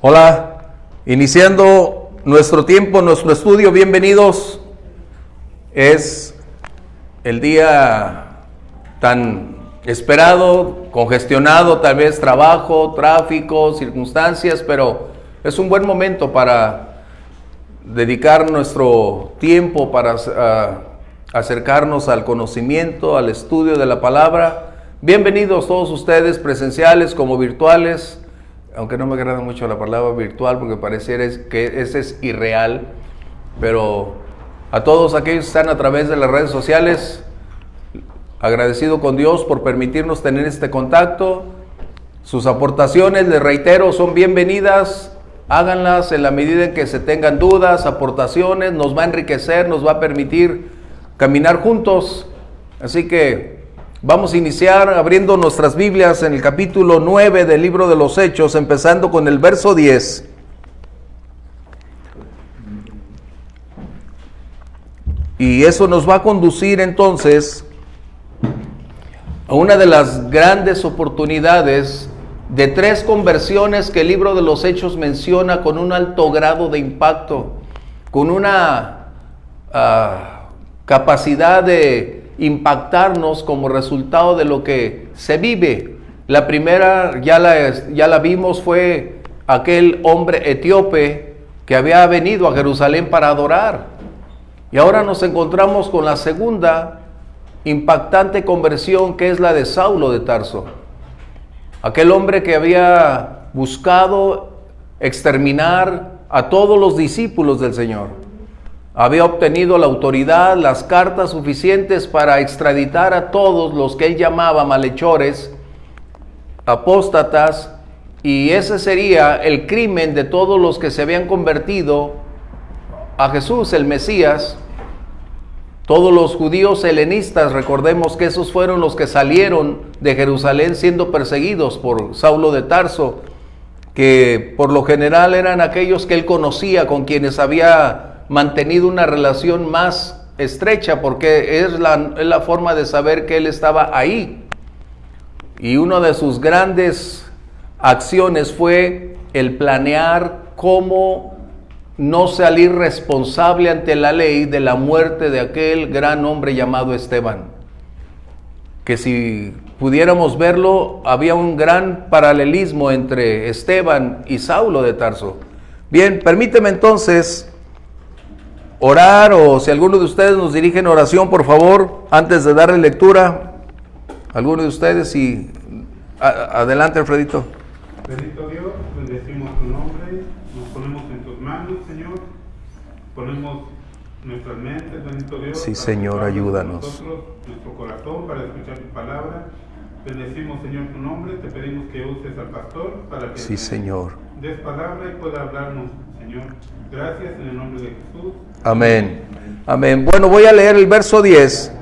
Hola, iniciando nuestro tiempo, nuestro estudio, bienvenidos. Es el día tan esperado, congestionado, tal vez trabajo, tráfico, circunstancias, pero es un buen momento para dedicar nuestro tiempo para acercarnos al conocimiento, al estudio de la palabra. Bienvenidos todos ustedes, presenciales como virtuales, aunque no me agrada mucho la palabra virtual porque pareciera que ese es irreal, pero a todos aquellos que están a través de las redes sociales, agradecido con Dios por permitirnos tener este contacto. Sus aportaciones, les reitero, son bienvenidas. Háganlas en la medida en que se tengan dudas, aportaciones, nos va a enriquecer, nos va a permitir caminar juntos. Así que vamos a iniciar abriendo nuestras Biblias en el capítulo 9 del libro de los Hechos, empezando con el verso 10. Y eso nos va a conducir entonces a una de las grandes oportunidades de 3 conversiones que el libro de los Hechos menciona con un alto grado de impacto, con una capacidad de impactarnos como resultado de lo que se vive. La primera, ya la vimos, fue aquel hombre etíope que había venido a Jerusalén para adorar. Y ahora nos encontramos con la segunda impactante conversión, que es la de Saulo de Tarso. Aquel hombre que había buscado exterminar a todos los discípulos del Señor. Había obtenido la autoridad, las cartas suficientes para extraditar a todos los que él llamaba malhechores, apóstatas, y ese sería el crimen de todos los que se habían convertido a Jesús, el Mesías. Todos los judíos helenistas, recordemos que esos fueron los que salieron de Jerusalén siendo perseguidos por Saulo de Tarso, que por lo general eran aquellos que él conocía, con quienes había mantenido una relación más estrecha, porque es la forma de saber que él estaba ahí. Y una de sus grandes acciones fue el planear cómo no salir responsable ante la ley de la muerte de aquel gran hombre llamado Esteban. Que si pudiéramos verlo, había un gran paralelismo entre Esteban y Saulo de Tarso. Bien, permíteme entonces orar, o si alguno de ustedes nos dirige en oración, por favor, antes de darle lectura. Alguno de ustedes, y adelante, Alfredito. Bendito Dios, bendecimos tu nombre, nos ponemos en tus manos, Señor, ponemos nuestras mentes, bendito Dios. Sí, Señor, ayúdanos. Nosotros, nuestro corazón para escuchar tu palabra. Bendecimos, Señor, tu nombre, te pedimos que uses al pastor para que Sí, Señor. des palabra y pueda hablarnos, Señor. Gracias en el nombre de Jesús. Amén. Amén. Bueno, voy a leer el verso 10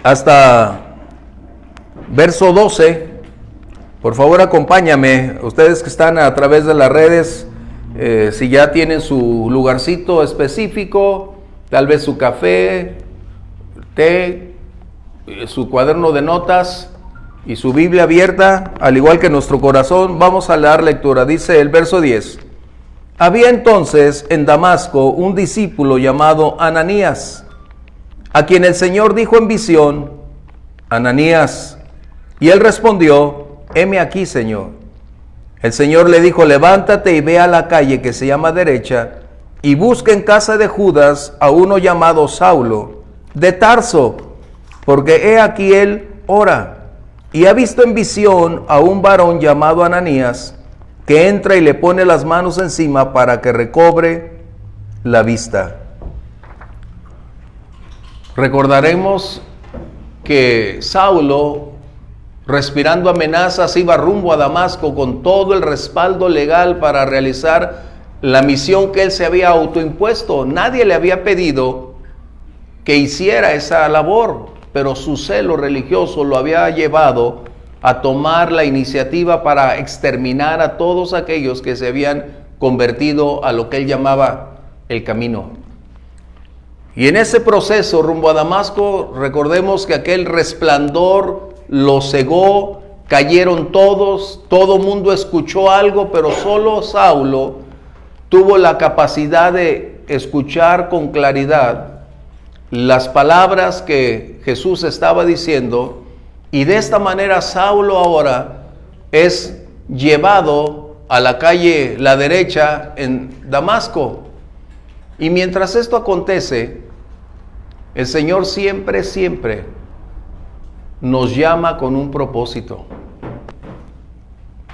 hasta verso 12. Por favor, acompáñame. Ustedes que están a través de las redes, si ya tienen su lugarcito específico, tal vez su café, té, su cuaderno de notas y su Biblia abierta, al igual que nuestro corazón, vamos a dar lectura. Dice el verso 10. Había entonces en Damasco un discípulo llamado Ananías, a quien el Señor dijo en visión: Ananías. Y él respondió: heme aquí, Señor. El Señor le dijo: levántate y ve a la calle que se llama Derecha, y busca en casa de Judas a uno llamado Saulo, de Tarso, porque he aquí él ora, y ha visto en visión a un varón llamado Ananías, que entra y le pone las manos encima para que recobre la vista. Recordaremos que Saulo, respirando amenazas, iba rumbo a Damasco con todo el respaldo legal para realizar la misión que él se había autoimpuesto. Nadie le había pedido que hiciera esa labor, pero su celo religioso lo había llevado a tomar la iniciativa para exterminar a todos aquellos que se habían convertido a lo que él llamaba el camino. Y en ese proceso rumbo a Damasco, recordemos que aquel resplandor lo cegó cayeron todos, todo mundo escuchó algo, pero solo Saulo tuvo la capacidad de escuchar con claridad las palabras que Jesús estaba diciendo, y de esta manera Saulo ahora es llevado a la calle La Derecha en Damasco. Y mientras esto acontece, el Señor siempre nos llama con un propósito.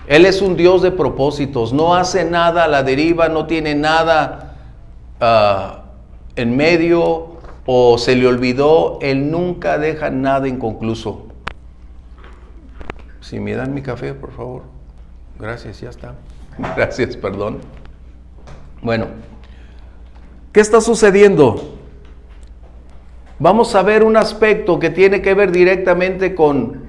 Él es un Dios de propósitos, no hace nada a la deriva, no tiene nada en medio o se le olvidó. Él nunca deja nada inconcluso. Si me dan mi café, por favor. Gracias, ya está. Gracias, perdón. Bueno, ¿qué está sucediendo? Vamos a ver un aspecto que tiene que ver directamente con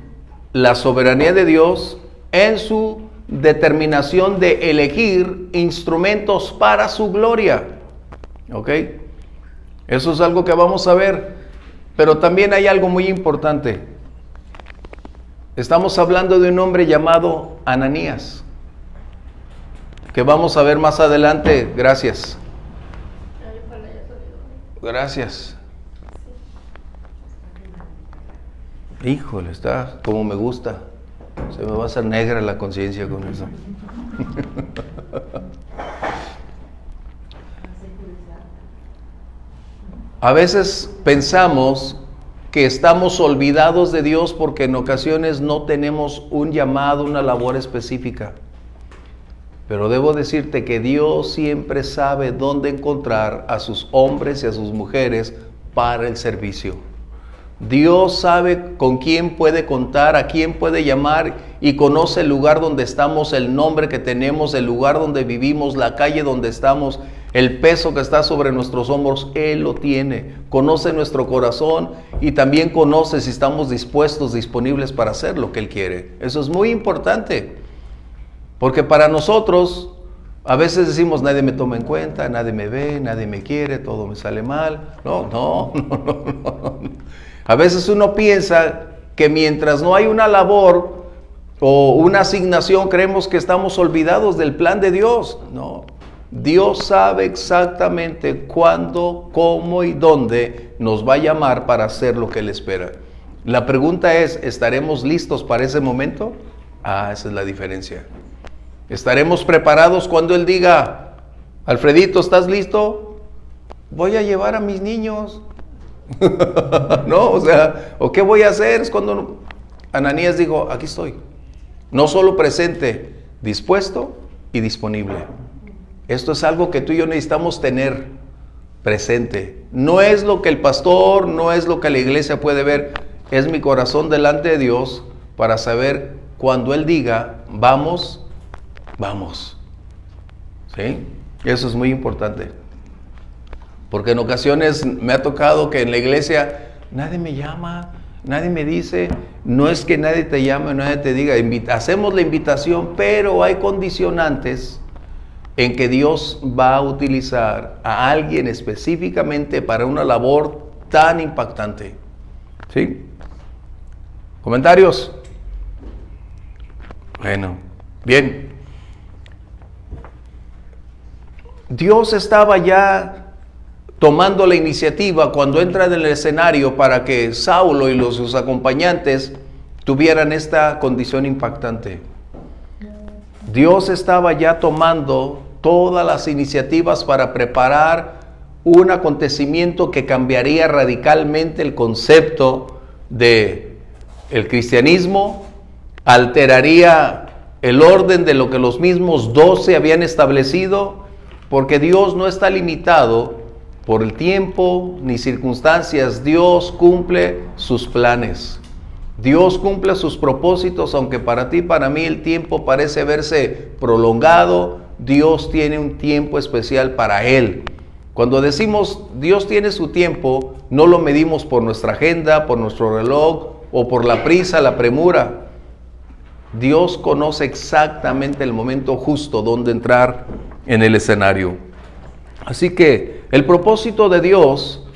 la soberanía de Dios en su determinación de elegir instrumentos para su gloria. ¿Ok? Eso es algo que vamos a ver. Pero también hay algo muy importante. Estamos hablando de un hombre llamado Ananías, que vamos a ver más adelante. Gracias. Gracias. Híjole, está como me gusta. Se me va a hacer negra la conciencia con eso. A veces pensamos que estamos olvidados de Dios porque en ocasiones no tenemos un llamado, una labor específica. Pero debo decirte que Dios siempre sabe dónde encontrar a sus hombres y a sus mujeres para el servicio. Dios sabe con quién puede contar, a quién puede llamar, y conoce el lugar donde estamos, el nombre que tenemos, el lugar donde vivimos, la calle donde estamos, el peso que está sobre nuestros hombros. Él lo tiene, conoce nuestro corazón y también conoce si estamos dispuestos, disponibles para hacer lo que Él quiere. Eso es muy importante, porque para nosotros a veces decimos: nadie me toma en cuenta, nadie me ve, nadie me quiere, todo me sale mal. No. A veces uno piensa que mientras no hay una labor o una asignación, creemos que estamos olvidados del plan de Dios. No, Dios sabe exactamente cuándo, cómo y dónde nos va a llamar para hacer lo que Él espera. La pregunta es: ¿estaremos listos para ese momento? Esa es la diferencia. ¿Estaremos preparados cuando Él diga: Alfredito, ¿estás listo? Voy a llevar a mis niños. No, o qué voy a hacer. Es cuando Ananías dijo: aquí estoy. No solo presente, dispuesto y disponible. Esto es algo que tú y yo necesitamos tener presente. No es lo que el pastor, no es lo que la iglesia puede ver. Es mi corazón delante de Dios para saber cuando Él diga: vamos. ¿Sí? Eso es muy importante. Porque en ocasiones me ha tocado que en la iglesia nadie me llama, nadie me dice. No es que nadie te llame, nadie te diga. Hacemos la invitación, pero hay condicionantes en que Dios va a utilizar a alguien específicamente para una labor tan impactante. ¿Sí? ¿Comentarios? Bueno, bien. Dios estaba ya tomando la iniciativa cuando entra en el escenario para que Saulo y sus acompañantes tuvieran esta condición impactante. Dios estaba ya tomando todas las iniciativas para preparar un acontecimiento que cambiaría radicalmente el concepto de el cristianismo, alteraría el orden de lo que los mismos 12 habían establecido, porque Dios no está limitado por el tiempo ni circunstancias. Dios cumple sus planes. Dios cumple sus propósitos, aunque para ti, para mí, el tiempo parece verse prolongado. Dios tiene un tiempo especial para Él. Cuando decimos Dios tiene su tiempo, no lo medimos por nuestra agenda, por nuestro reloj o por la prisa, la premura. Dios conoce exactamente el momento justo donde entrar en el escenario. Así que el propósito de Dios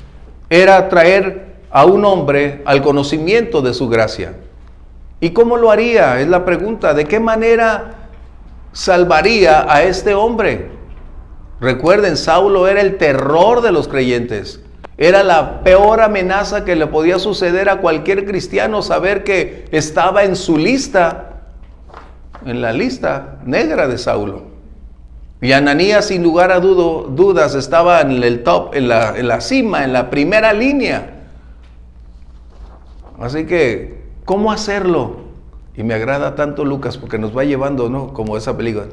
era traer a un hombre al conocimiento de su gracia. ¿Y cómo lo haría? Es la pregunta. ¿De qué manera salvaría a este hombre? Recuerden, Saulo era el terror de los creyentes. Era la peor amenaza que le podía suceder a cualquier cristiano, saber que estaba en su lista, en la lista negra de Saulo. Y Ananías, sin lugar a dudas, estaba en el top, en la cima, en la primera línea. Así que, ¿cómo hacerlo? Y me agrada tanto Lucas porque nos va llevando, ¿no? Como esa película,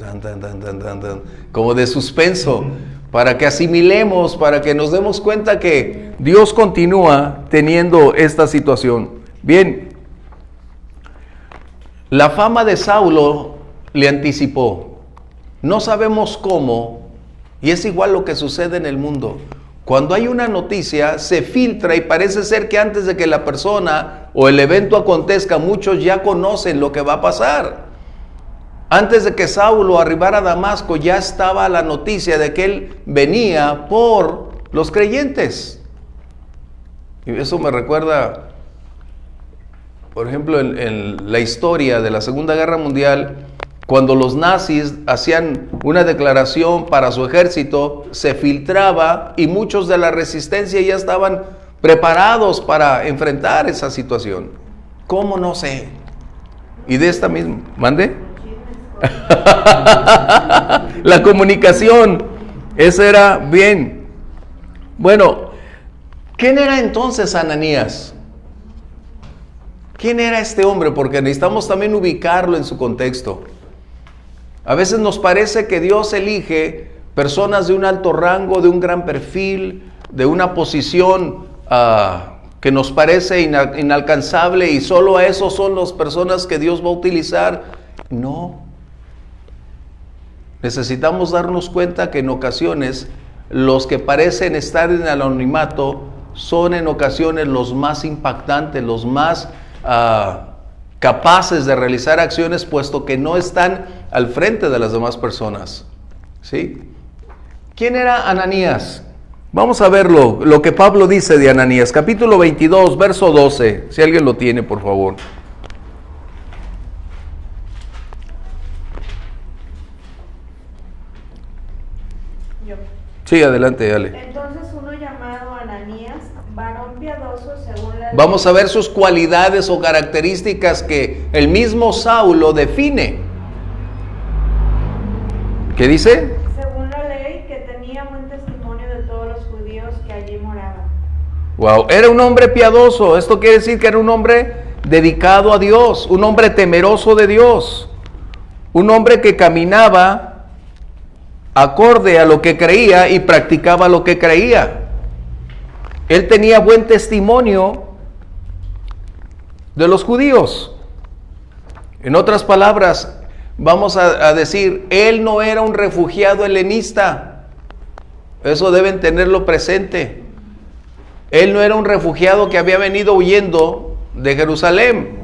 como de suspenso, para que asimilemos, para que nos demos cuenta que Dios continúa teniendo esta situación. Bien, la fama de Saulo le anticipó. No sabemos cómo, y es igual lo que sucede en el mundo. Cuando hay una noticia, se filtra y parece ser que antes de que la persona o el evento acontezca, muchos ya conocen lo que va a pasar. Antes de que Saulo arribara a Damasco, ya estaba la noticia de que él venía por los creyentes. Y eso me recuerda, por ejemplo, en la historia de la Segunda Guerra Mundial, cuando los nazis hacían una declaración para su ejército, se filtraba y muchos de la resistencia ya estaban preparados para enfrentar esa situación. ¿Cómo? No sé. Y de esta misma, ¿mande? La comunicación, esa era bien. Bueno, ¿quién era entonces Ananías? ¿Quién era este hombre? Porque necesitamos también ubicarlo en su contexto. A veces nos parece que Dios elige personas de un alto rango, de un gran perfil, de una posición que nos parece inalcanzable y solo a esos son las personas que Dios va a utilizar. No. Necesitamos darnos cuenta que en ocasiones los que parecen estar en el anonimato son en ocasiones los más impactantes, los más capaces de realizar acciones, puesto que no están al frente de las demás personas. ¿Sí? ¿Quién era Ananías? Vamos a verlo, lo que Pablo dice de Ananías, capítulo 22, verso 12, si alguien lo tiene, por favor. Yo. Sí, adelante, dale. Entonces uno llamado Ananías, varón piadoso según la ley. Vamos a ver sus cualidades o características que el mismo Saulo define. ¿Qué dice? Según la ley, que tenía buen testimonio de todos los judíos que allí moraban. Wow, era un hombre piadoso. Esto quiere decir que era un hombre dedicado a Dios, un hombre temeroso de Dios, un hombre que caminaba acorde a lo que creía y practicaba lo que creía. Él tenía buen testimonio de los judíos. En otras palabras, vamos a decir, él no era un refugiado helenista. Eso deben tenerlo presente. Él no era un refugiado que había venido huyendo de Jerusalén.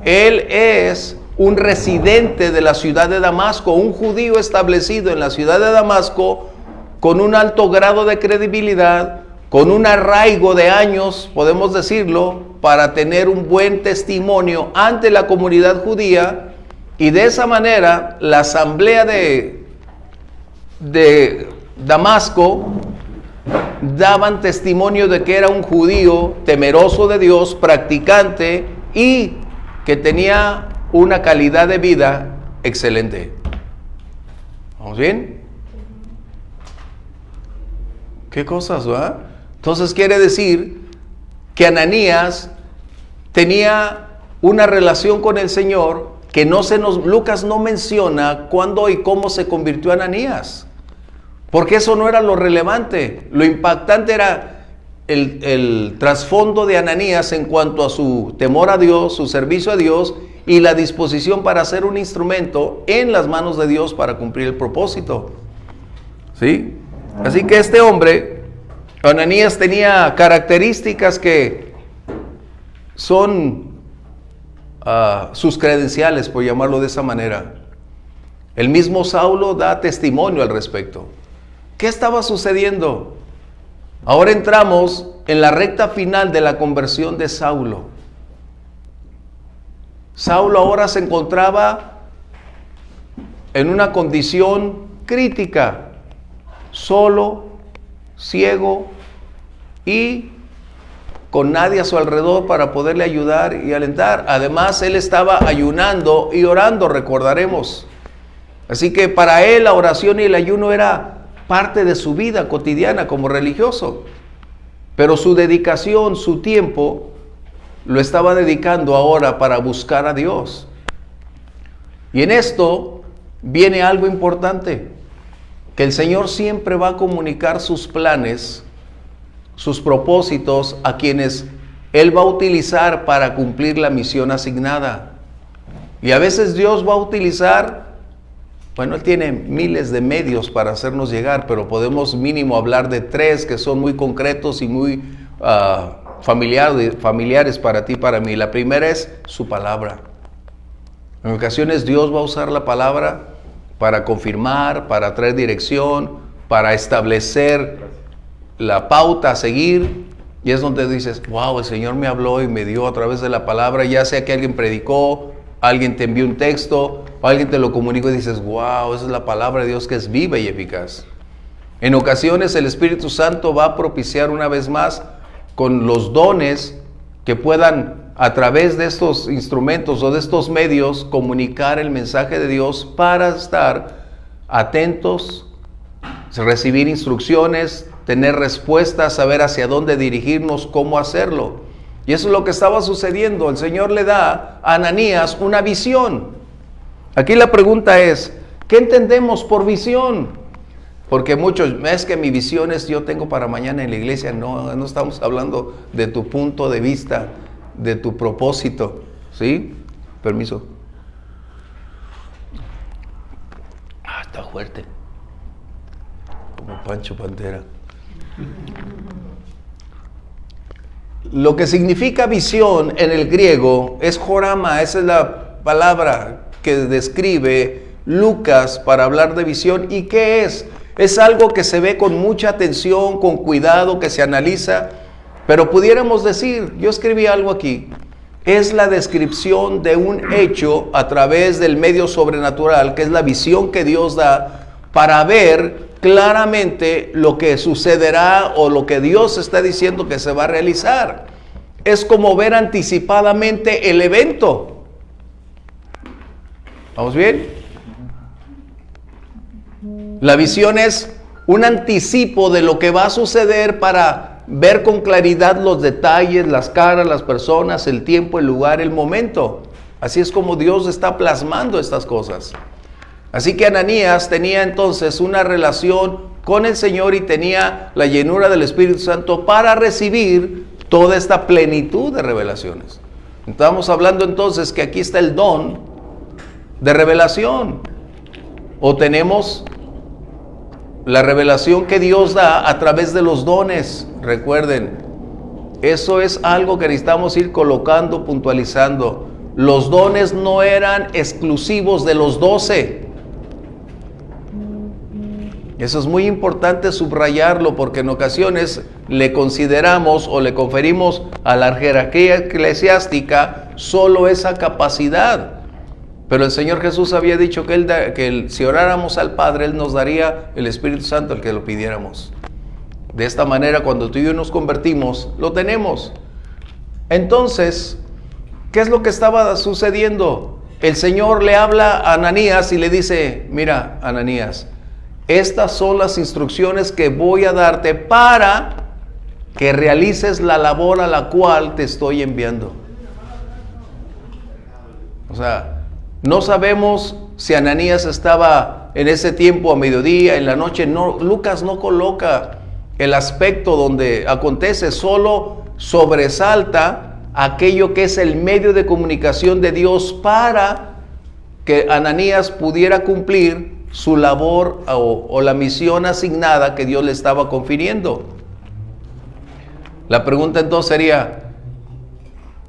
Él es un residente de la ciudad de Damasco, un judío establecido en la ciudad de Damasco, con un alto grado de credibilidad, con un arraigo de años, podemos decirlo, para tener un buen testimonio ante la comunidad judía. Y de esa manera, la asamblea de Damasco daban testimonio de que era un judío temeroso de Dios, practicante y que tenía una calidad de vida excelente. ¿Vamos bien? ¿Qué cosas, va? Entonces quiere decir que Ananías tenía una relación con el Señor que Lucas no menciona cuándo y cómo se convirtió Ananías, porque eso no era lo relevante. Lo impactante era el trasfondo de Ananías en cuanto a su temor a Dios, su servicio a Dios y la disposición para ser un instrumento en las manos de Dios para cumplir el propósito. ¿Sí? Así que este hombre, Ananías, tenía características que son sus credenciales, por llamarlo de esa manera. El mismo Saulo da testimonio al respecto. ¿Qué estaba sucediendo? Ahora entramos en la recta final de la conversión de Saulo. Saulo ahora se encontraba en una condición crítica, solo, ciego y con nadie a su alrededor para poderle ayudar y alentar. Además, él estaba ayunando y orando, recordaremos. Así que para él la oración y el ayuno era parte de su vida cotidiana como religioso. Pero su dedicación, su tiempo, lo estaba dedicando ahora para buscar a Dios. Y en esto viene algo importante, que el Señor siempre va a comunicar sus planes, sus propósitos a quienes Él va a utilizar para cumplir la misión asignada. Y a veces Dios va a utilizar, bueno, Él tiene miles de medios para hacernos llegar, pero podemos mínimo hablar de 3 que son muy concretos y muy familiares para ti y para mí. La primera es su palabra. En ocasiones Dios va a usar la palabra para confirmar, para traer dirección, para establecer la pauta a seguir, y es donde dices, wow, el Señor me habló y me dio a través de la palabra, ya sea que alguien predicó, alguien te envió un texto, o alguien te lo comunicó y dices, wow, esa es la palabra de Dios que es viva y eficaz. En ocasiones el Espíritu Santo va a propiciar una vez más con los dones que puedan a través de estos instrumentos o de estos medios comunicar el mensaje de Dios para estar atentos, recibir instrucciones, tener respuestas, saber hacia dónde dirigirnos, cómo hacerlo. Y eso es lo que estaba sucediendo. El Señor le da a Ananías una visión. Aquí la pregunta es, ¿qué entendemos por visión? Porque muchos, es que mi visión es yo tengo para mañana en la iglesia. No estamos hablando de tu punto de vista, de tu propósito. ¿Sí? Permiso. Está fuerte. Como Pancho Pantera. Lo que significa visión en el griego es jorama. Esa es la palabra que describe Lucas para hablar de visión. ¿Y qué es? Es algo que se ve con mucha atención, con cuidado, que se analiza. Pero pudiéramos decir, yo escribí algo aquí, es la descripción de un hecho a través del medio sobrenatural, que es la visión que Dios da para ver claramente lo que sucederá o lo que Dios está diciendo que se va a realizar. Es como ver anticipadamente el evento. ¿Vamos bien? La visión es un anticipo de lo que va a suceder para ver con claridad los detalles, las caras, las personas, el tiempo, el lugar, el momento. Así es como Dios está plasmando estas cosas. Así que Ananías tenía entonces una relación con el Señor y tenía la llenura del Espíritu Santo para recibir toda esta plenitud de revelaciones. Estamos hablando entonces que aquí está el don de revelación. O tenemos la revelación que Dios da a través de los dones. Recuerden, eso es algo que necesitamos ir colocando, puntualizando. Los dones no eran exclusivos de los 12. Eso es muy importante subrayarlo, porque en ocasiones le consideramos o le conferimos a la jerarquía eclesiástica solo esa capacidad. Pero el Señor Jesús había dicho que si oráramos al Padre, Él nos daría el Espíritu Santo, el que lo pidiéramos. De esta manera, cuando tú y yo nos convertimos, lo tenemos. Entonces, ¿qué es lo que estaba sucediendo? El Señor le habla a Ananías y le dice, mira, Ananías, estas son las instrucciones que voy a darte para que realices la labor a la cual te estoy enviando. O sea, no sabemos si Ananías estaba en ese tiempo a mediodía, en la noche. No, Lucas no coloca el aspecto donde acontece, solo sobresalta aquello que es el medio de comunicación de Dios para que Ananías pudiera cumplir su labor o la misión asignada que Dios le estaba confiriendo. La pregunta entonces sería,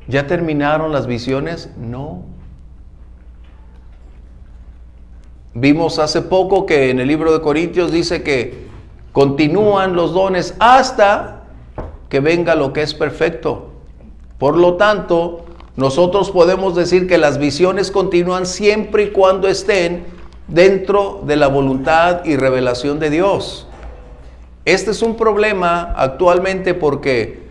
¿ya terminaron las visiones? No. Vimos hace poco que en el libro de Corintios dice que continúan los dones hasta que venga lo que es perfecto. Por lo tanto, nosotros podemos decir que las visiones continúan siempre y cuando estén dentro de la voluntad y revelación de Dios. Este es un problema actualmente porque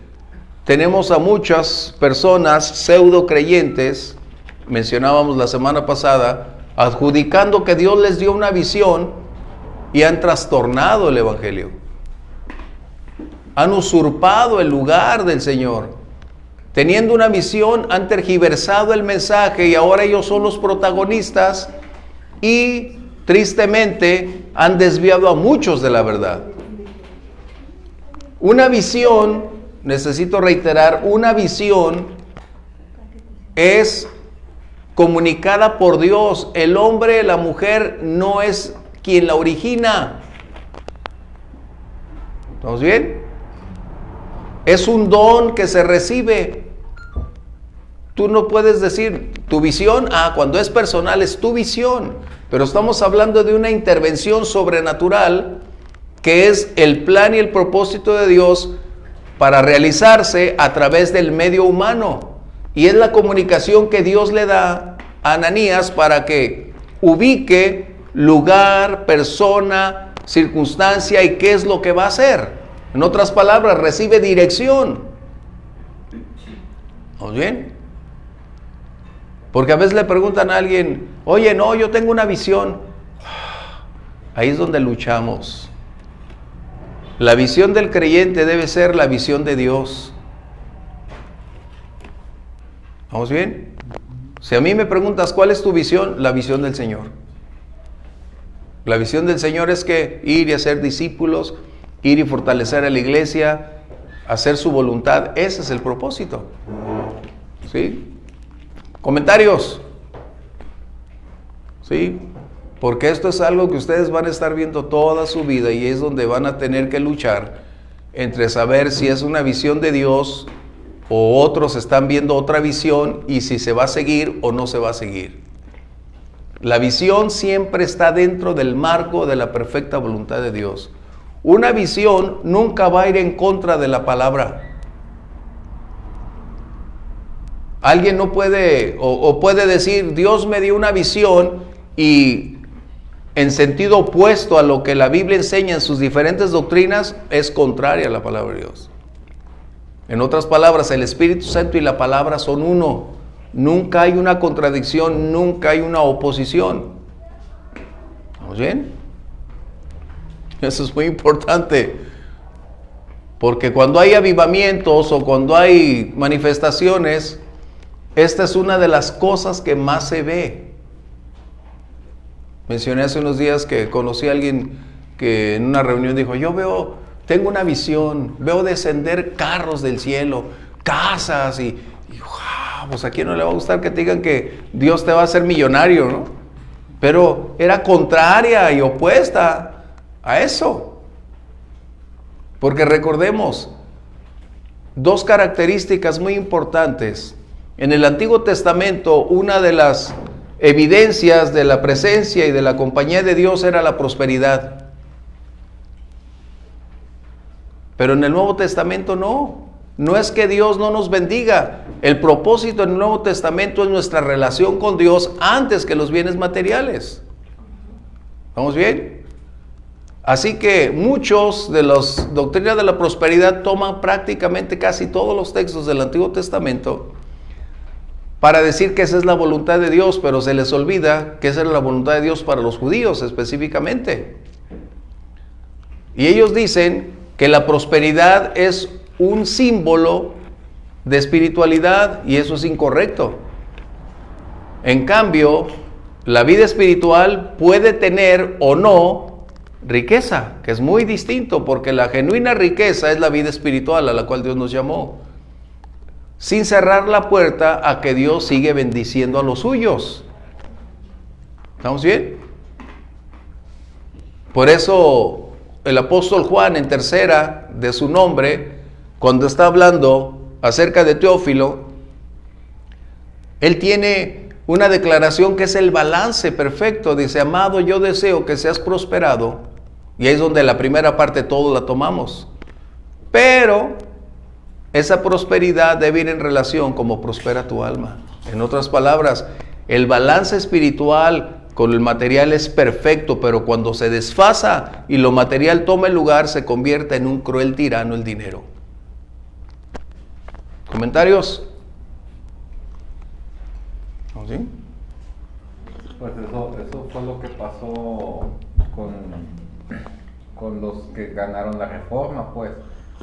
tenemos a muchas personas pseudo creyentes, mencionábamos la semana pasada, adjudicando que Dios les dio una visión y han trastornado el evangelio. Han usurpado el lugar del Señor. Teniendo una visión, han tergiversado el mensaje y ahora ellos son los protagonistas y tristemente han desviado a muchos de la verdad. Una visión, necesito reiterar, una visión es comunicada por Dios. El hombre, la mujer no es quien la origina. ¿Estamos bien? Es un don que se recibe. Tú no puedes decir tu visión, cuando es personal es tu visión, pero estamos hablando de una intervención sobrenatural que es el plan y el propósito de Dios para realizarse a través del medio humano. Y es la comunicación que Dios le da a Ananías para que ubique lugar, persona, circunstancia y qué es lo que va a hacer. En otras palabras, recibe dirección. ¿Vamos bien? Porque a veces le preguntan a alguien, oye, no, yo tengo una visión. Ahí es donde luchamos. La visión del creyente debe ser la visión de Dios. ¿Vamos bien? Si a mí me preguntas, ¿cuál es tu visión? La visión del Señor. La visión del Señor es que ir y hacer discípulos, ir y fortalecer a la iglesia, hacer su voluntad. Ese es el propósito. ¿Sí? ¿Comentarios? ¿Sí? Porque esto es algo que ustedes van a estar viendo toda su vida y es donde van a tener que luchar entre saber si es una visión de Dios o otros están viendo otra visión y si se va a seguir o no se va a seguir. La visión siempre está dentro del marco de la perfecta voluntad de Dios. Una visión nunca va a ir en contra de la palabra. Alguien no puede o puede decir, Dios me dio una visión y en sentido opuesto a lo que la Biblia enseña en sus diferentes doctrinas, es contraria a la palabra de Dios. En otras palabras, el Espíritu Santo y la palabra son uno. Nunca hay una contradicción, nunca hay una oposición. ¿Vamos bien? Eso es muy importante. Porque cuando hay avivamientos o cuando hay manifestaciones, esta es una de las cosas que más se ve. Mencioné hace unos días que conocí a alguien que en una reunión dijo, tengo una visión, veo descender carros del cielo, casas y wow, pues a quién no le va a gustar que te digan que Dios te va a hacer millonario, ¿no? Pero era contraria y opuesta a eso. Porque recordemos, dos características muy importantes. En el Antiguo Testamento, una de las evidencias de la presencia y de la compañía de Dios era la prosperidad. Pero en el Nuevo Testamento no es que Dios no nos bendiga. El propósito en el Nuevo Testamento es nuestra relación con Dios antes que los bienes materiales. ¿Vamos bien? Así que muchos de las doctrinas de la prosperidad toman prácticamente casi todos los textos del Antiguo Testamento para decir que esa es la voluntad de Dios, pero se les olvida que esa era la voluntad de Dios para los judíos específicamente. Y ellos dicen que la prosperidad es un símbolo de espiritualidad y eso es incorrecto. En cambio, la vida espiritual puede tener o no riqueza, que es muy distinto, porque la genuina riqueza es la vida espiritual a la cual Dios nos llamó, sin cerrar la puerta a que Dios sigue bendiciendo a los suyos. ¿Estamos bien? Por eso el apóstol Juan, en tercera de su nombre, cuando está hablando acerca de Teófilo, él tiene una declaración que es el balance perfecto. Dice, amado, yo deseo que seas prosperado. Y ahí es donde la primera parte todos la tomamos. Pero esa prosperidad debe ir en relación como prospera tu alma. En otras palabras, el balance espiritual con el material es perfecto, pero cuando se desfasa y lo material toma el lugar, se convierte en un cruel tirano el dinero. ¿Comentarios? ¿Sí? Pues eso fue lo que pasó con los que ganaron la reforma, pues.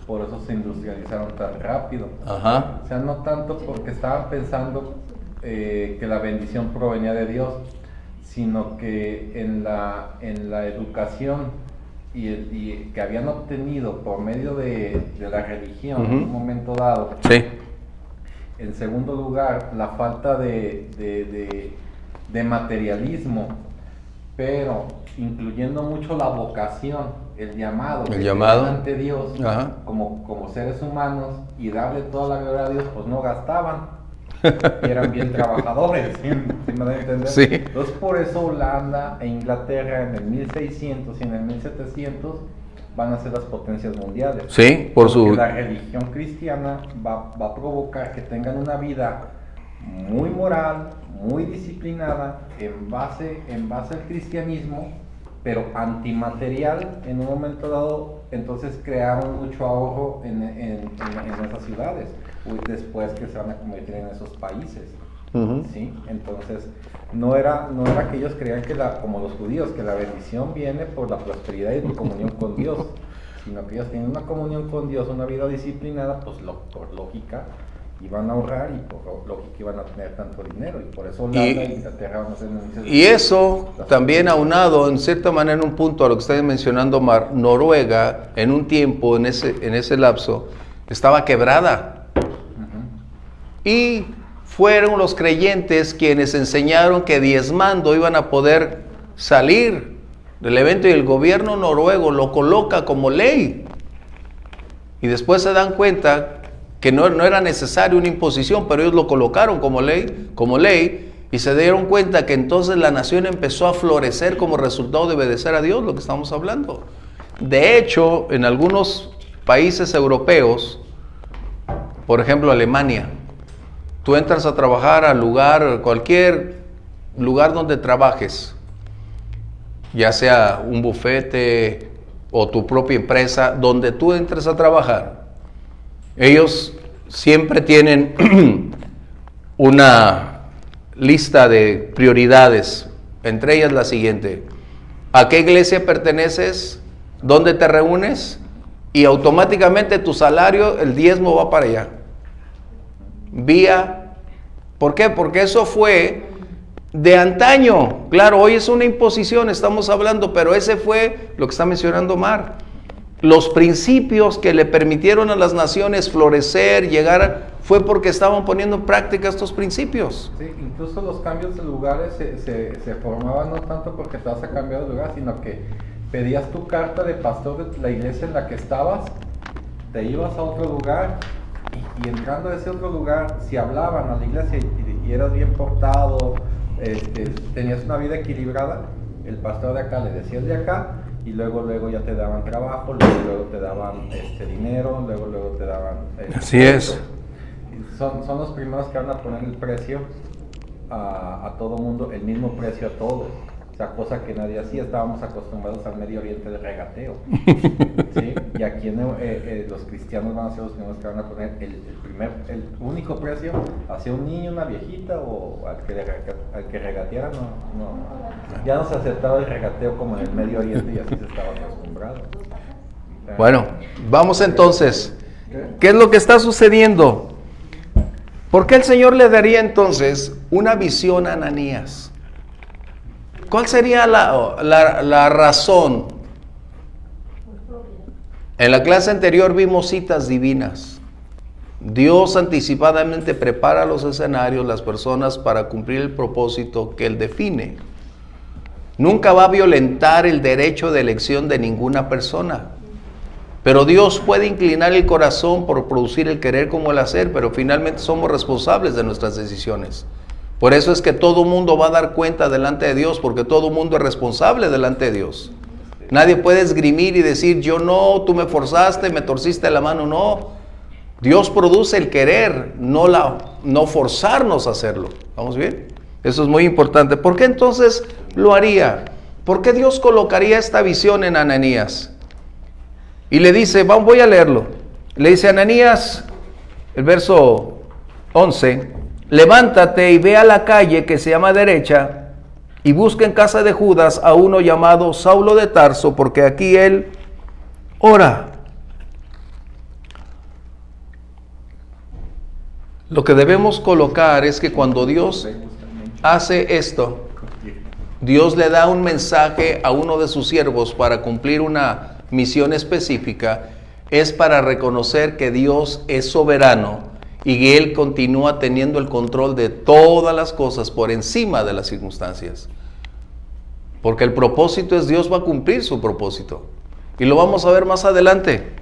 Por eso se industrializaron tan rápido. Ajá. O sea, no tanto porque estaban pensando que la bendición provenía de Dios, sino que en la educación y que habían obtenido por medio de la religión en un momento dado. Sí. En segundo lugar, la falta de materialismo, pero incluyendo mucho la vocación, el llamado ante Dios. Ajá. Como seres humanos, y darle toda la gloria a Dios, pues no gastaban. Y eran bien trabajadores, ¿sí me da a entender? Sí. Entonces por eso Holanda e Inglaterra en el 1600 y en el 1700 van a ser las potencias mundiales. Sí, por su... La religión cristiana va a provocar que tengan una vida muy moral, muy disciplinada, en base al cristianismo, pero antimaterial en un momento dado. Entonces crearon mucho ahorro en esas ciudades, después que se van a convertir en esos países. Uh-huh. ¿Sí? Entonces no era que ellos creían como los judíos, que la bendición viene por la prosperidad y tu comunión con Dios, sino que ellos tienen una comunión con Dios, una vida disciplinada, pues por lógica iban a ahorrar, y por lógica iban a tener tanto dinero, y por eso Holanda y Inglaterra van a ser... Y eso también aunado en cierta manera en un punto a lo que está mencionando Noruega, en un tiempo, en ese lapso, estaba quebrada. Uh-huh. Y fueron los creyentes quienes enseñaron que diezmando iban a poder salir del evento, y el gobierno noruego lo coloca como ley. Y después se dan cuenta que no era necesario una imposición, pero ellos lo colocaron como ley, y se dieron cuenta que entonces la nación empezó a florecer como resultado de obedecer a Dios, lo que estamos hablando. De hecho, en algunos países europeos, por ejemplo Alemania, tú entras a trabajar al cualquier lugar donde trabajes, ya sea un bufete o tu propia empresa, donde tú entres a trabajar, ellos siempre tienen una lista de prioridades, entre ellas la siguiente: ¿a qué iglesia perteneces? ¿Dónde te reúnes? Y automáticamente tu salario, el diezmo va para allá. ¿Por qué? Porque eso fue de antaño. Claro, hoy es una imposición, estamos hablando, pero ese fue lo que está mencionando Mar. Los principios que le permitieron a las naciones florecer, fue porque estaban poniendo en práctica estos principios. Sí, incluso los cambios de lugares se formaban no tanto porque te vas a cambiar de lugar, sino que pedías tu carta de pastor de la iglesia en la que estabas, te ibas a otro lugar, y entrando a ese otro lugar, si hablaban a la iglesia y eras bien portado, tenías una vida equilibrada, el pastor de acá le decía el de acá, y luego ya te daban trabajo, luego te daban dinero, luego te daban... Así es. Son los primeros que van a poner el precio a todo mundo, el mismo precio a todos. O sea, cosa que nadie hacía. Estábamos acostumbrados al Medio Oriente de regateo, ¿sí? Y aquí los cristianos van a ser los primeros que van a poner el único precio hacia un niño, una viejita, o al que regateara. Ya no se aceptaba el regateo como en el Medio Oriente, y así se estaba acostumbrado. Bueno, vamos entonces. ¿Qué es lo que está sucediendo? ¿Por qué el Señor le daría entonces una visión a Ananías? ¿Cuál sería la razón? En la clase anterior vimos citas divinas. Dios anticipadamente prepara los escenarios, las personas, para cumplir el propósito que Él define. Nunca va a violentar el derecho de elección de ninguna persona. Pero Dios puede inclinar el corazón por producir el querer como el hacer, pero finalmente somos responsables de nuestras decisiones. Por eso es que todo mundo va a dar cuenta delante de Dios, porque todo mundo es responsable delante de Dios. Nadie puede esgrimir y decir, yo no, tú me forzaste, me torciste la mano, no. Dios produce el querer, no forzarnos a hacerlo. ¿Vamos bien? Eso es muy importante. ¿Por qué entonces lo haría? ¿Por qué Dios colocaría esta visión en Ananías? Y le dice, voy a leerlo. Le dice a Ananías, el verso 11, levántate y ve a la calle que se llama derecha y busca en casa de Judas a uno llamado Saulo de Tarso, porque aquí él ora. Lo que debemos colocar es que cuando Dios hace esto, Dios le da un mensaje a uno de sus siervos para cumplir una misión específica, es para reconocer que Dios es soberano y que Él continúa teniendo el control de todas las cosas por encima de las circunstancias. Porque el propósito es Dios va a cumplir su propósito. Y lo vamos a ver más adelante.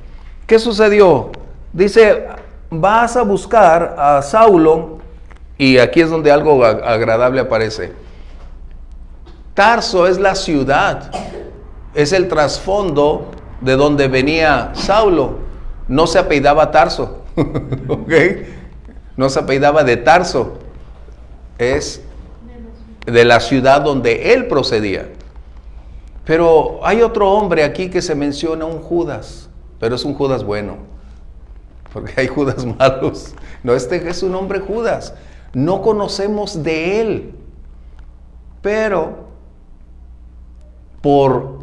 ¿Qué sucedió? Dice, vas a buscar a Saulo, y aquí es donde algo agradable aparece. Tarso es la ciudad, es el trasfondo de donde venía Saulo. No se apellidaba Tarso, ¿ok? No se apellidaba de Tarso, es de la ciudad donde él procedía. Pero hay otro hombre aquí que se menciona, un Judas, pero es un Judas bueno, porque hay Judas malos. No, este es un hombre Judas. No conocemos de él, pero por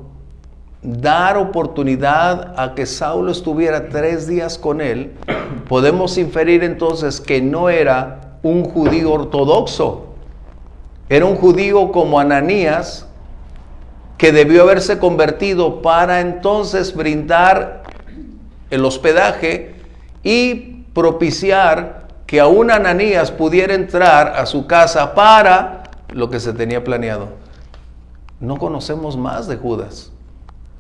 dar oportunidad a que Saulo estuviera 3 días con él, podemos inferir entonces que no era un judío ortodoxo, era un judío como Ananías, que debió haberse convertido para entonces brindar el hospedaje y propiciar que aún Ananías pudiera entrar a su casa para lo que se tenía planeado. No conocemos más de Judas.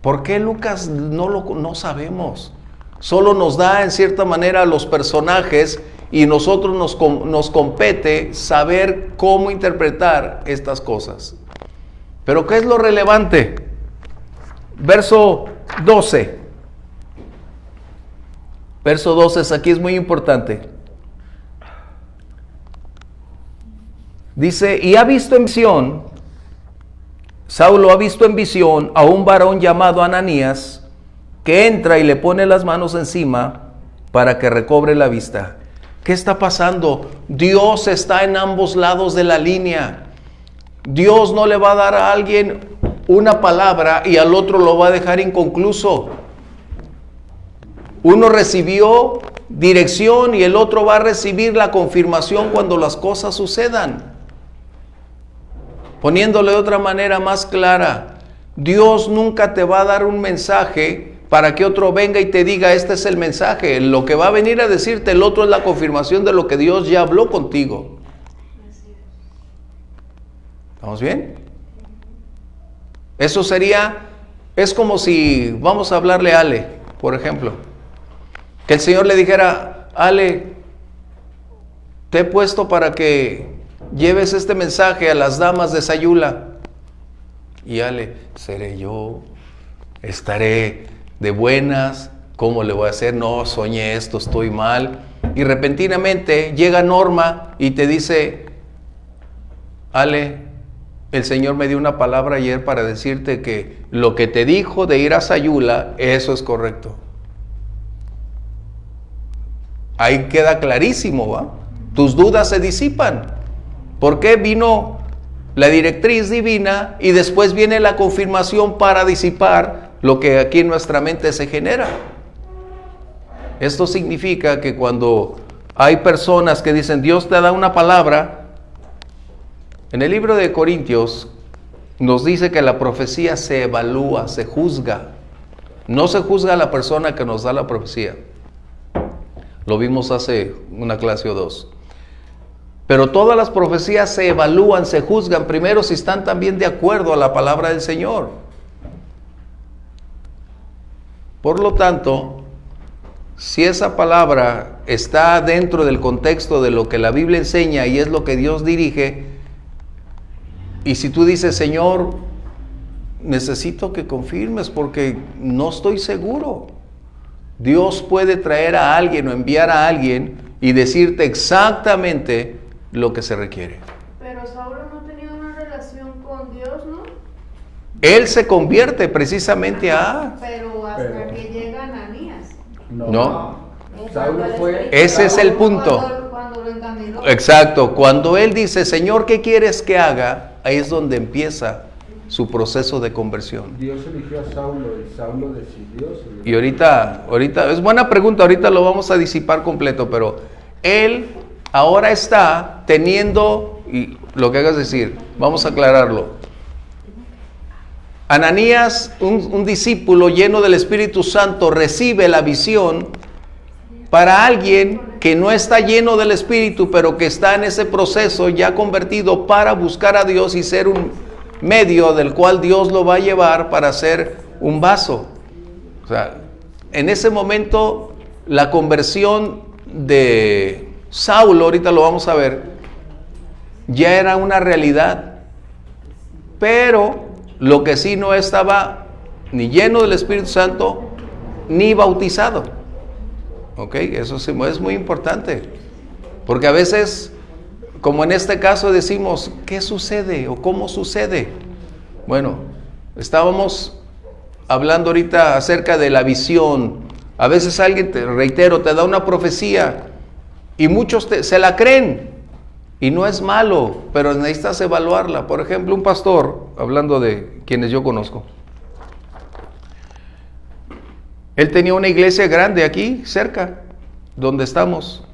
¿Por qué Lucas no sabemos? Solo nos da en cierta manera los personajes y nosotros nos compete saber cómo interpretar estas cosas. Pero ¿qué es lo relevante? Verso 12. Verso 12 aquí es muy importante. Dice, y ha visto en visión, Saulo ha visto en visión a un varón llamado Ananías, que entra y le pone las manos encima para que recobre la vista. ¿Qué está pasando? Dios está en ambos lados de la línea. Dios no le va a dar a alguien una palabra y al otro lo va a dejar inconcluso. Uno recibió dirección y el otro va a recibir la confirmación cuando las cosas sucedan. Poniéndole de otra manera más clara, Dios nunca te va a dar un mensaje para que otro venga y te diga, este es el mensaje. Lo que va a venir a decirte el otro es la confirmación de lo que Dios ya habló contigo. ¿Estamos bien? Eso es como si, vamos a hablarle a Ale, por ejemplo, que el Señor le dijera, Ale, te he puesto para que lleves este mensaje a las damas de Sayula. Y Ale, seré yo, estaré de buenas, ¿cómo le voy a hacer? No, soñé esto, estoy mal. Y repentinamente llega Norma y te dice, Ale, el Señor me dio una palabra ayer para decirte que lo que te dijo de ir a Sayula, eso es correcto. Ahí queda clarísimo, ¿va? Tus dudas se disipan. ¿Por qué vino la directriz divina y después viene la confirmación para disipar lo que aquí en nuestra mente se genera? Esto significa que cuando hay personas que dicen Dios te da una palabra, en el libro de Corintios nos dice que la profecía se evalúa, se juzga. No se juzga a la persona que nos da la profecía. Lo vimos hace una clase o dos. Pero todas las profecías se evalúan, se juzgan primero si están también de acuerdo a la palabra del Señor. Por lo tanto, si esa palabra está dentro del contexto de lo que la Biblia enseña y es lo que Dios dirige, y si tú dices, Señor, necesito que confirmes porque no estoy seguro. Dios puede traer a alguien o enviar a alguien y decirte exactamente lo que se requiere. Pero Saulo no tenía una relación con Dios, ¿no? Él se convierte precisamente a... Pero hasta que llega Ananías. No. Saulo fue... Ese es el punto. Cuando lo encaminó. Exacto. Cuando él dice, Señor, ¿qué quieres que haga? Ahí es donde empieza su proceso de conversión. Dios eligió a Saulo y Saulo decidió seguir. Y ahorita, es buena pregunta, ahorita lo vamos a disipar completo, pero él ahora está teniendo, y lo que hagas decir, vamos a aclararlo. Ananías, un discípulo lleno del Espíritu Santo, recibe la visión para alguien que no está lleno del Espíritu, pero que está en ese proceso ya convertido para buscar a Dios y ser un medio del cual Dios lo va a llevar para ser un vaso. O sea, en ese momento la conversión de Saulo, ahorita lo vamos a ver, ya era una realidad, pero lo que sí no estaba ni lleno del Espíritu Santo ni bautizado. Ok, eso sí es muy importante, porque a veces, como en este caso, decimos, ¿qué sucede o cómo sucede? Bueno, estábamos hablando ahorita acerca de la visión. A veces alguien, te reitero, te da una profecía y muchos se la creen y no es malo, pero necesitas evaluarla. Por ejemplo, un pastor, hablando de quienes yo conozco, él tenía una iglesia grande aquí, cerca, donde estamos.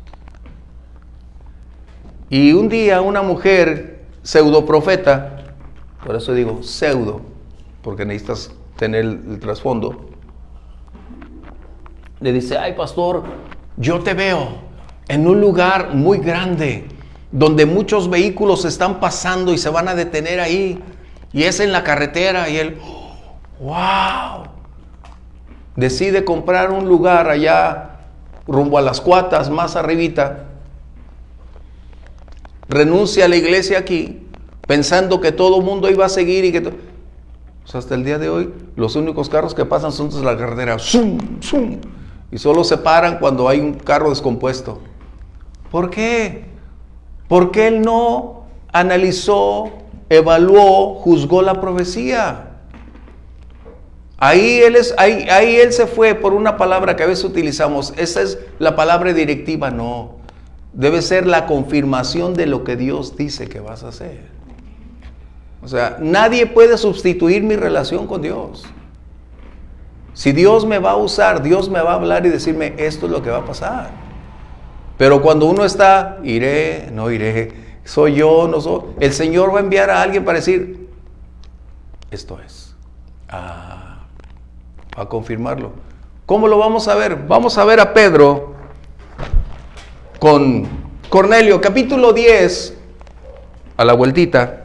Y un día una mujer pseudoprofeta, por eso digo pseudo, porque necesitas tener el trasfondo, le dice, ay pastor, yo te veo en un lugar muy grande, donde muchos vehículos están pasando y se van a detener ahí, y es en la carretera, y él, wow, decide comprar un lugar allá, rumbo a Las Cuatas, más arribita, renuncia a la iglesia aquí, pensando que todo el mundo iba a seguir y que... O sea, hasta el día de hoy, los únicos carros que pasan son desde la carretera, ¡zum, zum! Y solo se paran cuando hay un carro descompuesto. ¿Por qué? Porque él no analizó, evaluó, juzgó la profecía. Ahí él se fue por una palabra que a veces utilizamos. Esa es la palabra directiva, no. Debe ser la confirmación de lo que Dios dice que vas a hacer. O sea, nadie puede sustituir mi relación con Dios. Si Dios me va a usar, Dios me va a hablar y decirme, esto es lo que va a pasar. Pero cuando uno está, iré, no iré, soy yo, no soy, el Señor va a enviar a alguien para decir, esto es. A confirmarlo. ¿Cómo lo vamos a ver? Vamos a ver a Pedro con Cornelio, capítulo 10, a la vueltita.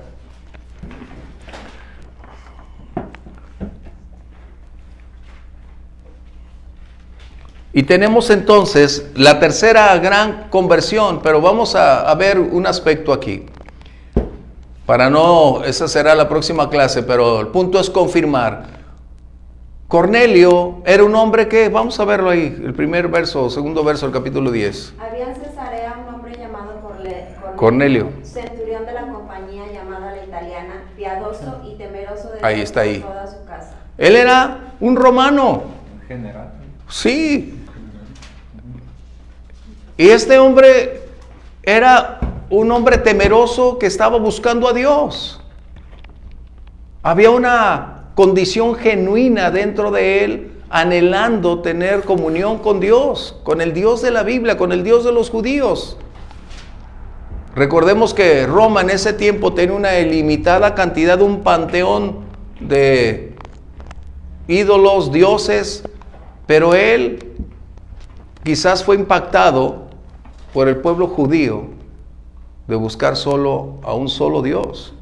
Y tenemos entonces la tercera gran conversión, pero vamos a ver un aspecto aquí. Esa será la próxima clase, pero el punto es confirmar. Cornelio era un hombre que, vamos a verlo ahí, el primer verso, segundo verso del capítulo 10. Había en Cesarea un hombre llamado Cornelio, centurión de la compañía llamada la italiana, piadoso y temeroso de ahí Dios está ahí. por toda su casa. Él era un romano, General. sí. Y este hombre era un hombre temeroso que estaba buscando a Dios. Había una condición genuina dentro de él, anhelando tener comunión con Dios, con el Dios de la Biblia, con el Dios de los judíos. Recordemos que Roma en ese tiempo tenía una ilimitada cantidad, un panteón de ídolos, dioses, pero él quizás fue impactado por el pueblo judío de buscar solo a un solo Dios.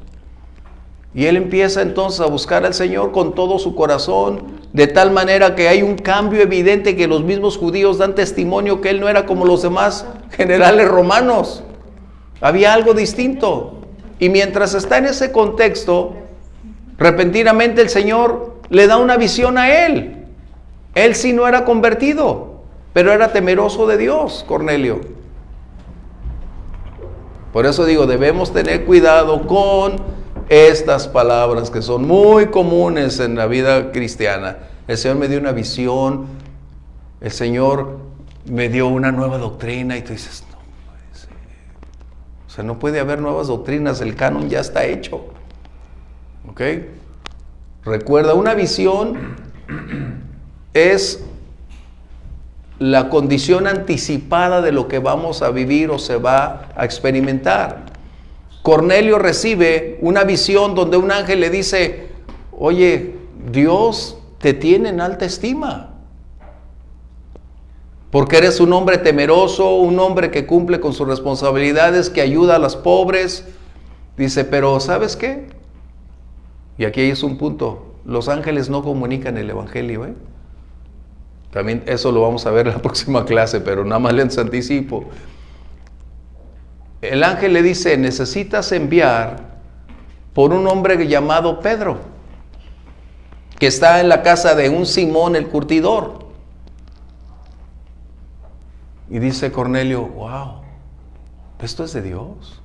Y él empieza entonces a buscar al Señor con todo su corazón, de tal manera que hay un cambio evidente que los mismos judíos dan testimonio que él no era como los demás generales romanos. Había algo distinto. Y mientras está en ese contexto, repentinamente el Señor le da una visión a él. Él sí no era convertido, pero era temeroso de Dios, Cornelio. Por eso digo, debemos tener cuidado con estas palabras que son muy comunes en la vida cristiana. El Señor me dio una visión, el Señor me dio una nueva doctrina, y tú dices, no puede ser. O sea, no puede haber nuevas doctrinas, el canon ya está hecho. ¿Ok? Recuerda, una visión es la condición anticipada de lo que vamos a vivir o se va a experimentar. Cornelio recibe una visión donde un ángel le dice, oye, Dios te tiene en alta estima, porque eres un hombre temeroso, un hombre que cumple con sus responsabilidades, que ayuda a los pobres. Dice, pero ¿sabes qué? Y aquí es un punto, los ángeles no comunican el evangelio, ¿eh? También eso lo vamos a ver en la próxima clase, pero nada más les anticipo. El ángel le dice, necesitas enviar por un hombre llamado Pedro, que está en la casa de un Simón el curtidor. Y dice Cornelio, wow, esto es de Dios.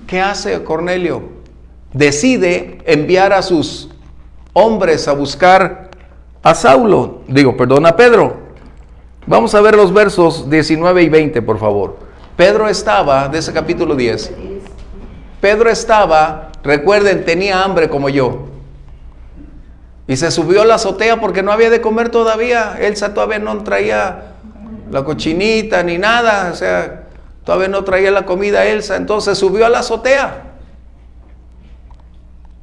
¿Qué hace Cornelio? Decide enviar a sus hombres a buscar a a Pedro. Vamos a ver los versos 19 y 20, por favor. Pedro estaba, de ese capítulo 10, Pedro estaba, recuerden, tenía hambre como yo. Y se subió a la azotea porque no había de comer todavía. Él todavía no traía la cochinita ni nada, o sea, todavía no traía la comida Elsa. Entonces subió a la azotea.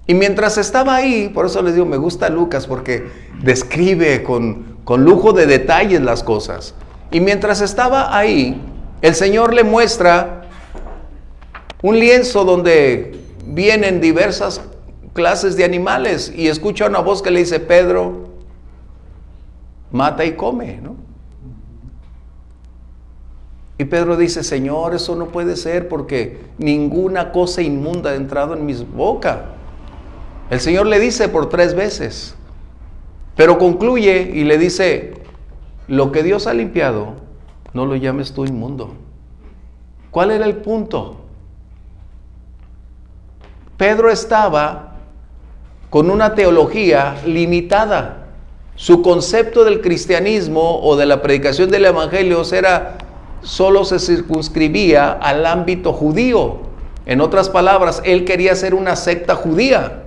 Y mientras estaba ahí, por eso les digo, me gusta Lucas, porque describe con lujo de detalles las cosas. Y mientras estaba ahí, el Señor le muestra un lienzo donde vienen diversas clases de animales, y escucha una voz que le dice, Pedro, mata y come, ¿no? Y Pedro dice, Señor, eso no puede ser, porque ninguna cosa inmunda ha entrado en mi boca. El Señor le dice por 3 veces, pero concluye y le dice, lo que Dios ha limpiado, no lo llames tú inmundo. ¿Cuál era el punto? Pedro estaba con una teología limitada. Su concepto del cristianismo o de la predicación del evangelio solo se circunscribía al ámbito judío. En otras palabras, él quería ser una secta judía.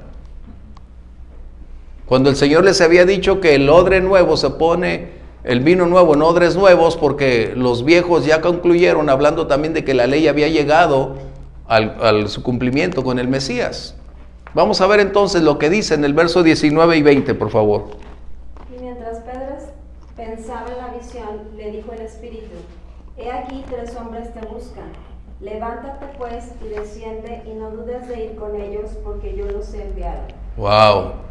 Cuando el Señor les había dicho que el odre nuevo se pone, el vino nuevo en odres nuevos, porque los viejos ya concluyeron, hablando también de que la ley había llegado al su cumplimiento con el Mesías. Vamos a ver entonces lo que dice en el verso 19 y 20, por favor. Y mientras Pedro pensaba en la visión, le dijo el Espíritu, he aquí 3 hombres te buscan. Levántate pues y desciende, y no dudes de ir con ellos, porque yo los he enviado. Wow.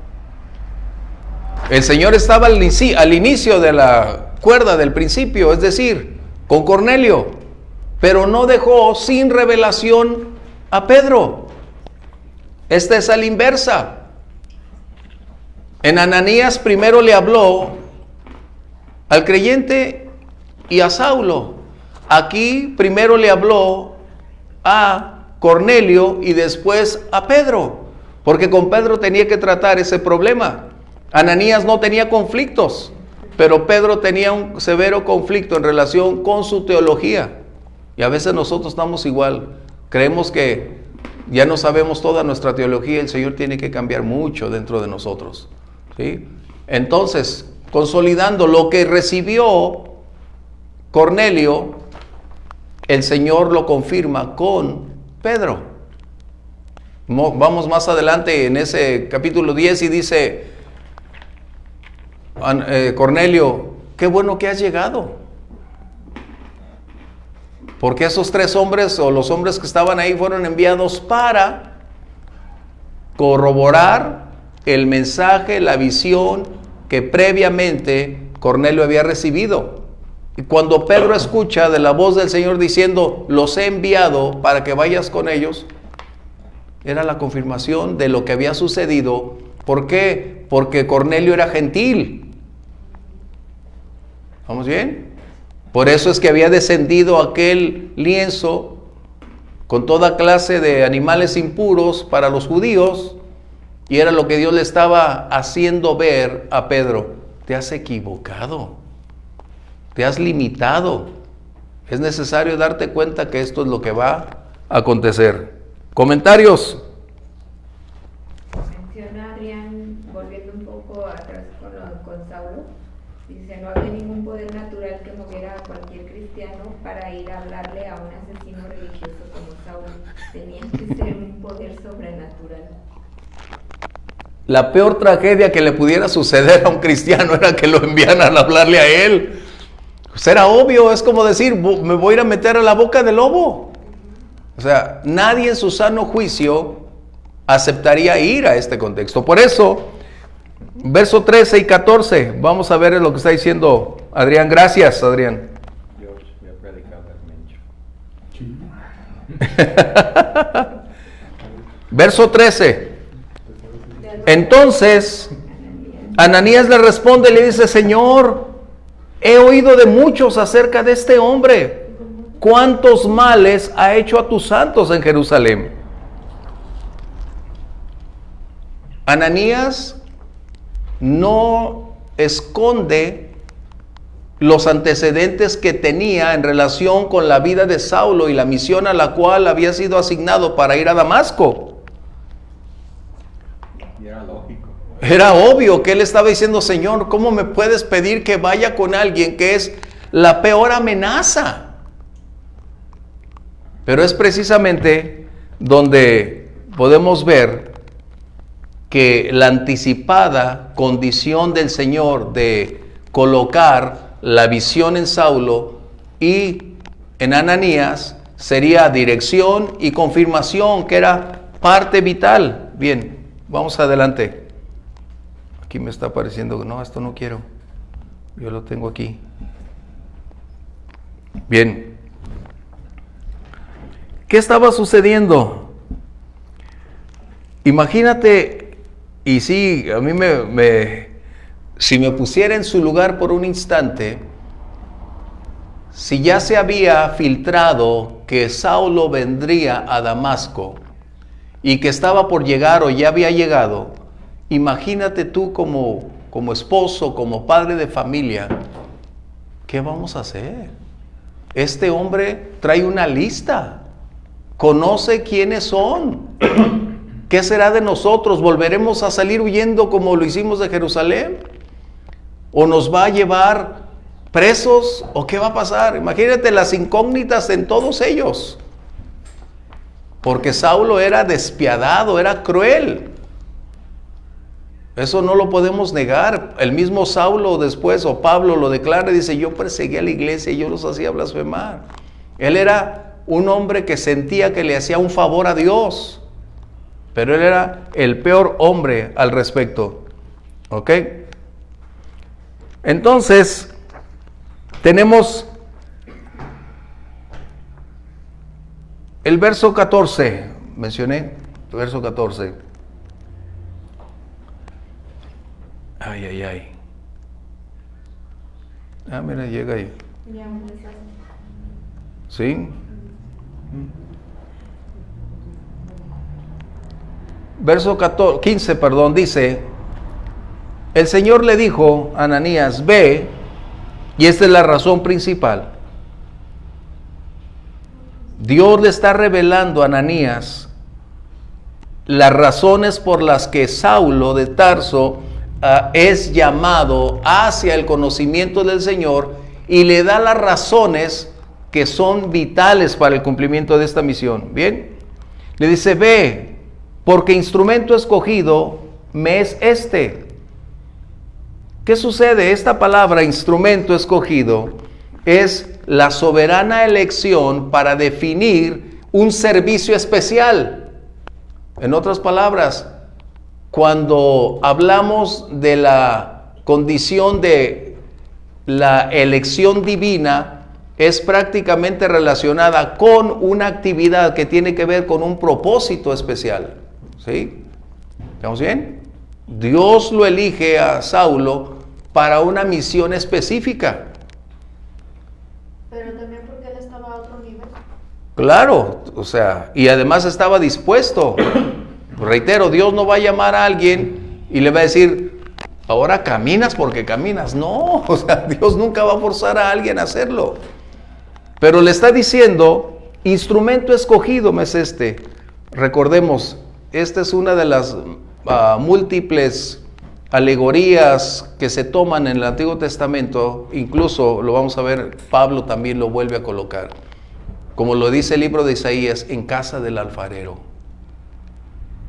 El Señor estaba al inicio de la cuerda del principio, es decir, con Cornelio, pero no dejó sin revelación a Pedro. Esta es a la inversa. En Ananías primero le habló al creyente y a Saulo. Aquí primero le habló a Cornelio y después a Pedro, porque con Pedro tenía que tratar ese problema. Ananías no tenía conflictos, pero Pedro tenía un severo conflicto en relación con su teología. Y a veces nosotros estamos igual. Creemos que ya no sabemos toda nuestra teología. El Señor tiene que cambiar mucho dentro de nosotros, ¿sí? Entonces, consolidando lo que recibió Cornelio, el Señor lo confirma con Pedro. Vamos más adelante en ese capítulo 10 y dice, Cornelio, qué bueno que has llegado, porque esos 3 hombres o los hombres que estaban ahí fueron enviados para corroborar el mensaje, la visión que previamente Cornelio había recibido. Y cuando Pedro escucha de la voz del Señor diciendo, los he enviado para que vayas con ellos, era la confirmación de lo que había sucedido ¿Por qué? Porque Cornelio era gentil. ¿Vamos bien? Por eso es que había descendido aquel lienzo con toda clase de animales impuros para los judíos, y era lo que Dios le estaba haciendo ver a Pedro. Te has equivocado, te has limitado. Es necesario darte cuenta que esto es lo que va a acontecer. ¿Comentarios? Menciona Adrián, volviendo un poco atrás con Saulo, dice, no había ningún poder natural que moviera a cualquier cristiano para ir a hablarle a un asesino religioso como Saulo. Tenía que ser un poder sobrenatural. La peor tragedia que le pudiera suceder a un cristiano era que lo enviaran a hablarle a él. Pues era obvio, es como decir, me voy a ir a meter a la boca del lobo. O sea, nadie en su sano juicio aceptaría ir a este contexto. Por eso, verso 13 y 14, vamos a ver lo que está diciendo Adrián. Gracias, Adrián. George, voy a predicar del Mencho. Verso 13. Entonces, Ananías le responde y le dice, Señor, he oído de muchos acerca de este hombre. ¿Cuántos males ha hecho a tus santos en Jerusalén? Ananías no esconde los antecedentes que tenía en relación con la vida de Saulo y la misión a la cual había sido asignado para ir a Damasco. Y era lógico. Era obvio que él estaba diciendo, Señor, ¿cómo me puedes pedir que vaya con alguien que es la peor amenaza? Pero es precisamente donde podemos ver que la anticipada condición del Señor de colocar la visión en Saulo y en Ananías sería dirección y confirmación, que era parte vital. Bien, vamos adelante. Aquí me está apareciendo, no, esto no quiero. Yo lo tengo aquí. Bien. ¿Qué estaba sucediendo? Imagínate, y sí, a mí si me pusiera en su lugar por un instante, si ya se había filtrado que Saulo vendría a Damasco y que estaba por llegar o ya había llegado, imagínate tú como esposo, como padre de familia, ¿qué vamos a hacer? Este hombre trae una lista. Conoce quiénes son. ¿Qué será de nosotros? ¿Volveremos a salir huyendo como lo hicimos de Jerusalén? ¿O nos va a llevar presos? ¿O qué va a pasar? Imagínate las incógnitas en todos ellos. Porque Saulo era despiadado, era cruel. Eso no lo podemos negar. El mismo Saulo después, o Pablo lo declara, dice, yo perseguí a la iglesia y yo los hacía blasfemar. Él era un hombre que sentía que le hacía un favor a Dios, pero él era el peor hombre al respecto. ¿Ok? Entonces, tenemos el verso 14, mencioné, verso 14. Ay. Ah, mira, llega ahí. ¿Sí? Verso 15, dice, el Señor le dijo a Ananías, ve, y esta es la razón principal. Dios le está revelando a Ananías las razones por las que Saulo de Tarso es llamado hacia el conocimiento del Señor, y le da las razones que son vitales para el cumplimiento de esta misión. Bien, le dice, ve, porque instrumento escogido me es este. ¿Qué sucede? Esta palabra instrumento escogido es la soberana elección para definir un servicio especial. En otras palabras, cuando hablamos de la condición de la elección divina, es prácticamente relacionada con una actividad que tiene que ver con un propósito especial. ¿Sí? ¿Estamos bien? Dios lo elige a Saulo para una misión específica. Pero también porque él estaba a otro nivel. Claro, o sea, y además estaba dispuesto. Reitero, Dios no va a llamar a alguien y le va a decir, ahora caminas porque caminas. No, o sea, Dios nunca va a forzar a alguien a hacerlo. Pero le está diciendo, instrumento escogido me es este. Recordemos, esta es una de las múltiples alegorías que se toman en el Antiguo Testamento. Incluso lo vamos a ver, Pablo también lo vuelve a colocar. Como lo dice el libro de Isaías, en casa del alfarero.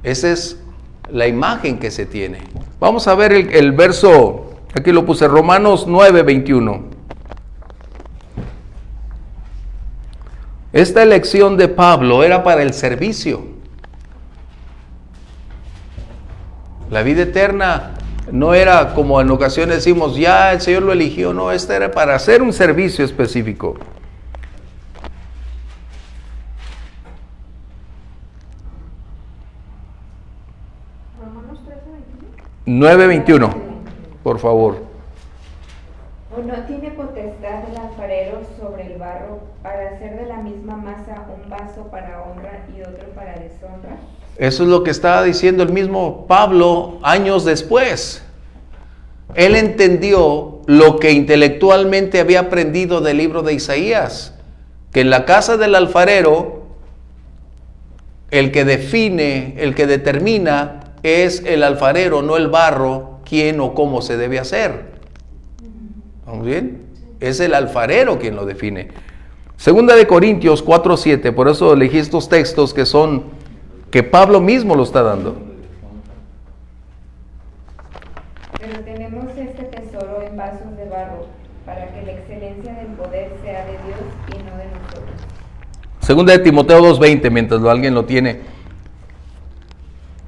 Esa es la imagen que se tiene. Vamos a ver el verso, aquí lo puse, Romanos 9:21. Esta elección de Pablo era para el servicio. La vida eterna no era como en ocasiones decimos, ya el Señor lo eligió. No, esta era para hacer un servicio específico. Romanos 13:21. 9:21, por favor. ¿O no tiene potestad el alfarero sobre el barro para hacer de la misma masa un vaso para honra y otro para deshonra? Eso es lo que estaba diciendo el mismo Pablo años después. Él entendió lo que intelectualmente había aprendido del libro de Isaías, que en la casa del alfarero, el que define, el que determina es el alfarero, no el barro, quién o cómo se debe hacer. ¿Vamos bien? Es el alfarero quien lo define. Segunda de Corintios 4:7, por eso elegí estos textos que Pablo mismo lo está dando. Pero tenemos este tesoro en vasos de barro, para que la excelencia del poder sea de Dios y no de nosotros. Segunda de Timoteo 2:20, mientras alguien lo tiene.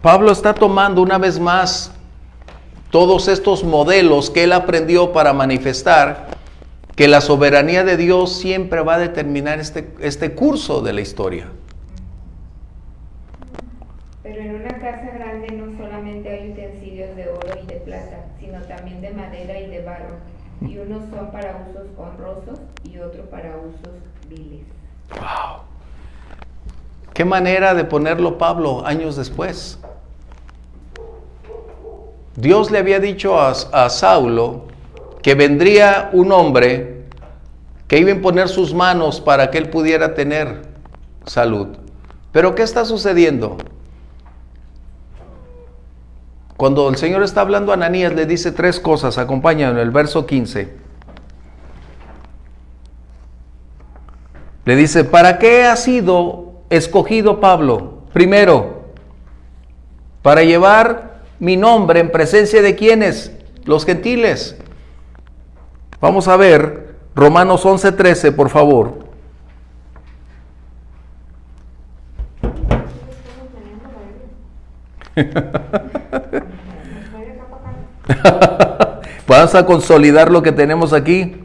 Pablo está tomando una vez más todos estos modelos que él aprendió para manifestar que la soberanía de Dios siempre va a determinar este curso de la historia. Pero en una casa grande no solamente hay utensilios de oro y de plata, sino también de madera y de barro, y unos son para usos honrosos y otros para usos viles. ¡Wow! ¿Qué manera de ponerlo Pablo años después? Dios le había dicho a Saulo que vendría un hombre que iba a imponer sus manos para que él pudiera tener salud. Pero ¿qué está sucediendo? Cuando el Señor está hablando a Ananías, le dice tres cosas. Acompáñame en el verso 15. Le dice, ¿para qué ha sido escogido Pablo? Primero, para llevar mi nombre en presencia de ¿quiénes? Los gentiles. Vamos a ver Romanos 11:13, por favor. Vamos a consolidar lo que tenemos aquí.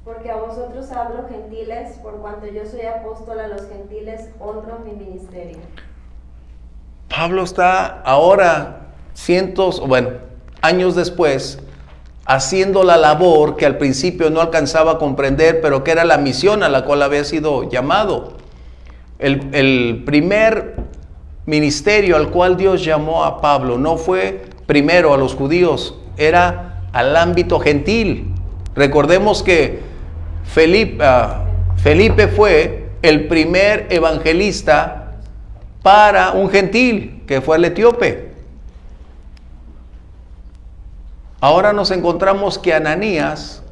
Porque a vosotros hablo, gentiles, por cuanto yo soy apóstol a los gentiles, honro mi ministerio. Pablo está ahora, años después, haciendo la labor que al principio no alcanzaba a comprender, pero que era la misión a la cual había sido llamado. El primer ministerio al cual Dios llamó a Pablo no fue primero a los judíos, era al ámbito gentil. Recordemos que Felipe fue el primer evangelista para un gentil, que fue el etíope. Ahora nos encontramos que Ananías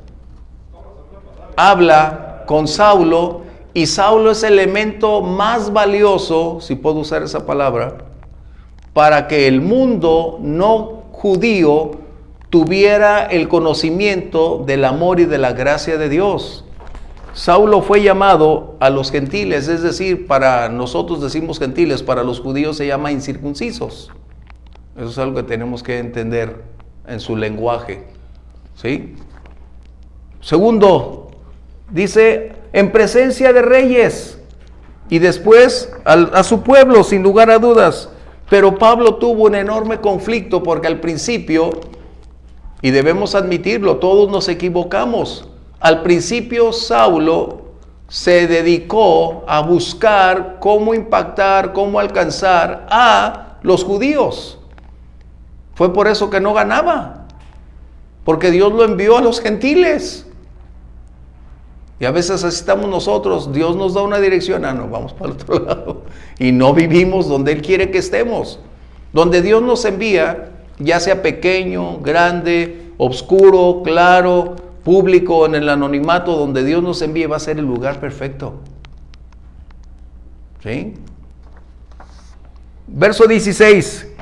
habla con Saulo, y Saulo es el elemento más valioso, si puedo usar esa palabra, para que el mundo no judío tuviera el conocimiento del amor y de la gracia de Dios. Saulo fue llamado a los gentiles, es decir, para nosotros decimos gentiles, para los judíos se llama incircuncisos. Eso es algo que tenemos que entender en su lenguaje, ¿sí? Segundo, dice, en presencia de reyes, y después a su pueblo, sin lugar a dudas. Pero Pablo tuvo un enorme conflicto porque al principio, y debemos admitirlo, todos nos equivocamos. Al principio Saulo se dedicó a buscar cómo impactar, cómo alcanzar a los judíos. Fue por eso que no ganaba, porque Dios lo envió a los gentiles. Y a veces así estamos nosotros, Dios nos da una dirección, no, vamos para el otro lado. Y no vivimos donde Él quiere que estemos. Donde Dios nos envía, ya sea pequeño, grande, oscuro, claro, público, en el anonimato, donde Dios nos envíe, va a ser el lugar perfecto. ¿Sí? Verso 16.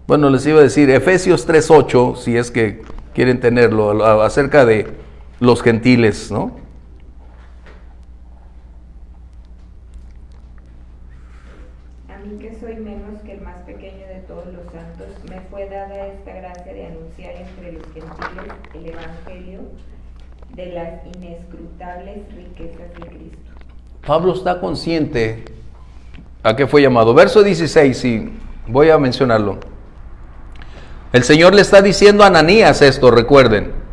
Bueno, les iba a decir, Efesios 3:8, si es que quieren tenerlo, acerca de los gentiles, ¿no? A mí que soy menos que el más pequeño de todos los santos, me fue dada esta gracia de anunciar entre los gentiles el evangelio de las inescrutables riquezas de Cristo. Pablo está consciente a qué fue llamado. Verso 16, y voy a mencionarlo. El Señor le está diciendo a Ananías esto, recuerden.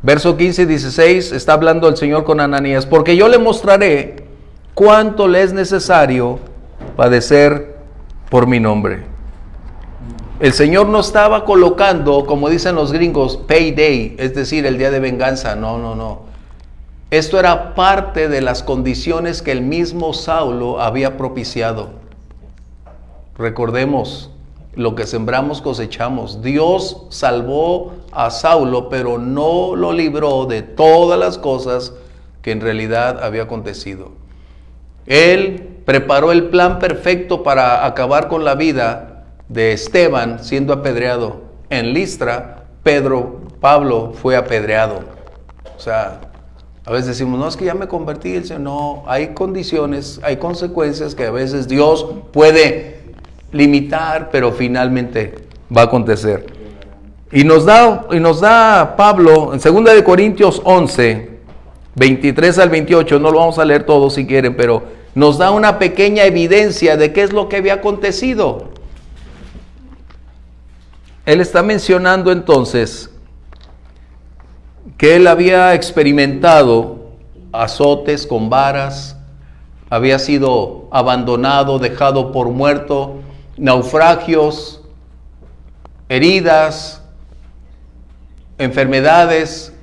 Verso 15 y 16 está hablando el Señor con Ananías. Porque yo le mostraré cuánto le es necesario padecer por mi nombre. El Señor no estaba colocando, como dicen los gringos, payday, es decir, el día de venganza. No. Esto era parte de las condiciones que el mismo Saulo había propiciado. Recordemos, lo que sembramos cosechamos. Dios salvó a Saulo, pero no lo libró de todas las cosas que en realidad había acontecido. Él preparó el plan perfecto para acabar con la vida de Esteban siendo apedreado. En Listra, Pablo fue apedreado. O sea, a veces decimos, no, es que ya me convertí. El Señor, no, hay condiciones, hay consecuencias que a veces Dios puede limitar, pero finalmente va a acontecer. Y nos da Pablo en 2 de Corintios 11, 23 al 28, no lo vamos a leer todo si quieren, pero nos da una pequeña evidencia de qué es lo que había acontecido. Él está mencionando entonces que él había experimentado azotes con varas, había sido abandonado, dejado por muerto, naufragios, heridas, enfermedades,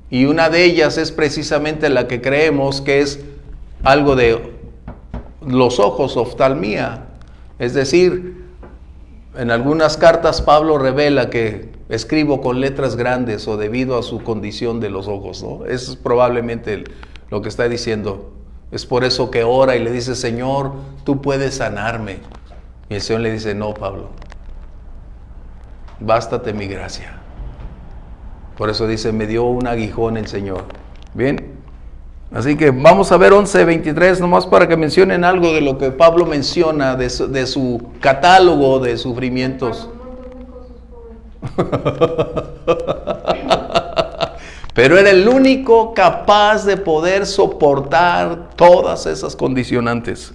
y una de ellas es precisamente la que creemos que es algo de los ojos, oftalmía. Es decir, en algunas cartas Pablo revela que escribo con letras grandes o debido a su condición de los ojos, ¿no? Eso es probablemente lo que está diciendo. Es por eso que ora y le dice, Señor, tú puedes sanarme. Y el Señor le dice, no, Pablo, bástate mi gracia. Por eso dice, me dio un aguijón el Señor. Bien, así que vamos a ver 11:23, nomás para que mencionen algo de lo que Pablo menciona de su catálogo de sufrimientos. Pero era el único capaz de poder soportar todas esas condicionantes.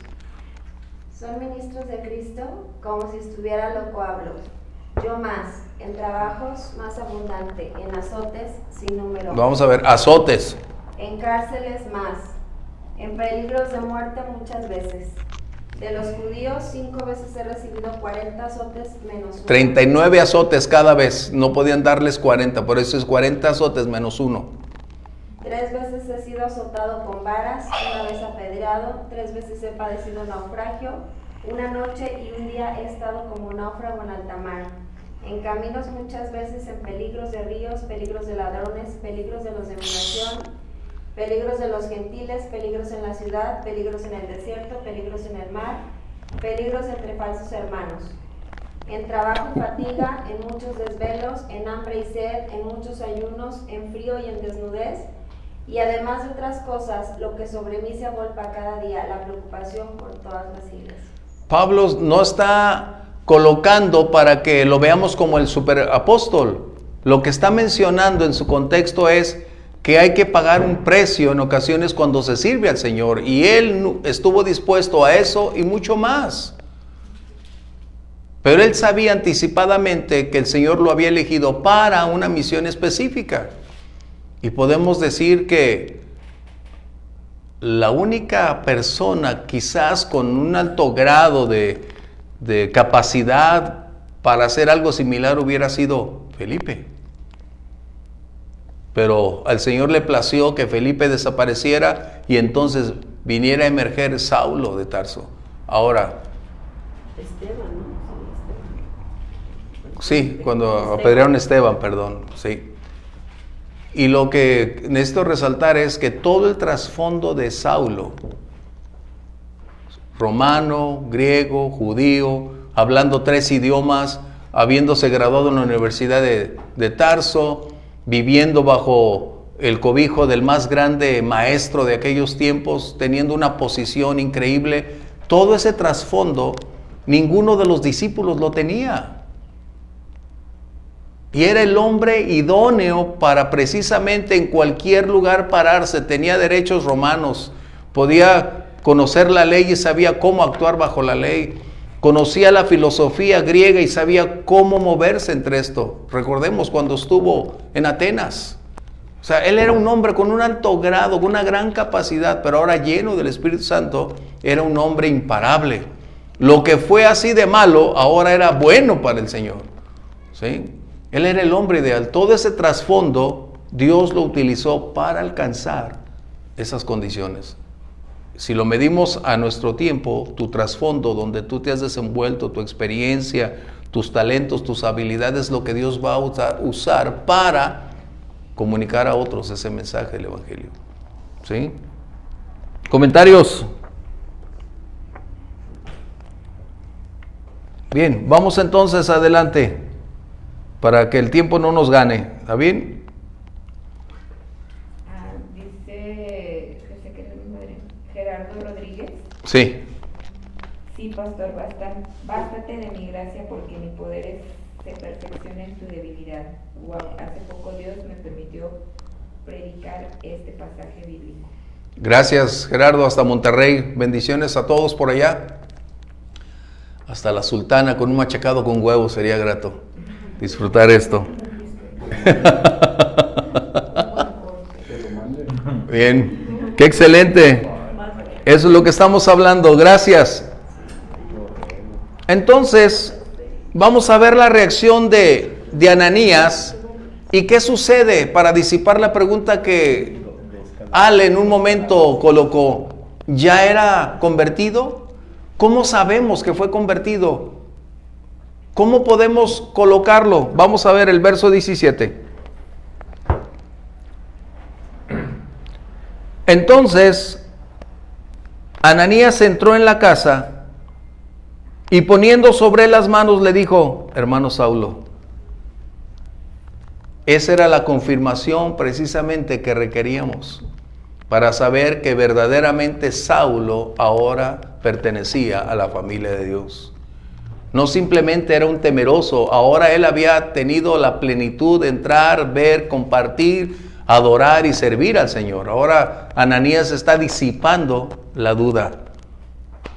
Son ministros de Cristo, como si estuviera loco hablo. Yo más, en trabajos más abundante, en azotes sin número. Vamos a ver, azotes. En cárceles más, en peligros de muerte muchas veces. De los judíos 5 veces he recibido 40 azotes menos 1. 39 azotes cada vez, no podían darles 40, por eso es 40 azotes menos 1. 3 veces he sido azotado con varas, 1 vez apedreado, 3 veces he padecido naufragio, 1 noche y 1 día he estado como náufrago en alta mar. En caminos muchas veces, en peligros de ríos, peligros de ladrones, peligros de los de mi nación, peligros de los gentiles, peligros en la ciudad, peligros en el desierto, peligros en el mar, peligros entre falsos hermanos. En trabajo y fatiga, en muchos desvelos, en hambre y sed, en muchos ayunos, en frío y en desnudez, y además de otras cosas, lo que sobre mí se agolpa cada día, la preocupación por todas las iglesias. Pablo no está colocando para que lo veamos como el superapóstol. Lo que está mencionando en su contexto es que hay que pagar un precio en ocasiones cuando se sirve al Señor, y él estuvo dispuesto a eso y mucho más. Pero él sabía anticipadamente que el Señor lo había elegido para una misión específica. Y podemos decir que la única persona quizás con un alto grado de capacidad para hacer algo similar hubiera sido Felipe. Pero al Señor le plació que Felipe desapareciera y entonces viniera a emerger Saulo de Tarso. Ahora, Esteban, ¿no? sí, cuando apedrearon a Esteban, perdón, sí. Y lo que necesito resaltar es que todo el trasfondo de Saulo, romano, griego, judío, hablando 3 idiomas, habiéndose graduado en la Universidad de Tarso, viviendo bajo el cobijo del más grande maestro de aquellos tiempos, teniendo una posición increíble, todo ese trasfondo, ninguno de los discípulos lo tenía. Y era el hombre idóneo para precisamente en cualquier lugar pararse. Tenía derechos romanos, podía conocer la ley y sabía cómo actuar bajo la ley. Conocía la filosofía griega y sabía cómo moverse entre esto. Recordemos cuando estuvo en Atenas. O sea, él era un hombre con un alto grado, con una gran capacidad, pero ahora lleno del Espíritu Santo, era un hombre imparable. Lo que fue así de malo, ahora era bueno para el Señor. ¿Sí? Él era el hombre ideal. Todo ese trasfondo, Dios lo utilizó para alcanzar esas condiciones. Si lo medimos a nuestro tiempo, tu trasfondo, donde tú te has desenvuelto, tu experiencia, tus talentos, tus habilidades, lo que Dios va a usar para comunicar a otros ese mensaje del Evangelio. ¿Sí? ¿Comentarios? Bien, vamos entonces adelante, para que el tiempo no nos gane. ¿Está bien? Dice, sé que es el mismo Gerardo Rodríguez. Sí. Sí, pastor, bástate de mi gracia porque mi poder se perfecciona en tu debilidad. Wow, hace poco Dios me permitió predicar este pasaje bíblico. Gracias, Gerardo, hasta Monterrey. Bendiciones a todos por allá. Hasta la Sultana con un machacado con huevos, sería grato disfrutar esto. Bien, qué excelente. Eso es lo que estamos hablando. Gracias. Entonces, vamos a ver la reacción de Ananías y qué sucede para disipar la pregunta que Al en un momento colocó. ¿Ya era convertido? ¿Cómo sabemos que fue convertido? ¿Cómo podemos colocarlo? Vamos a ver el verso 17. Entonces, Ananías entró en la casa y poniendo sobre él las manos le dijo: hermano Saulo. Esa era la confirmación precisamente que requeríamos para saber que verdaderamente Saulo ahora pertenecía a la familia de Dios. No simplemente era un temeroso, ahora él había tenido la plenitud de entrar, ver, compartir, adorar y servir al Señor. Ahora Ananías está disipando la duda.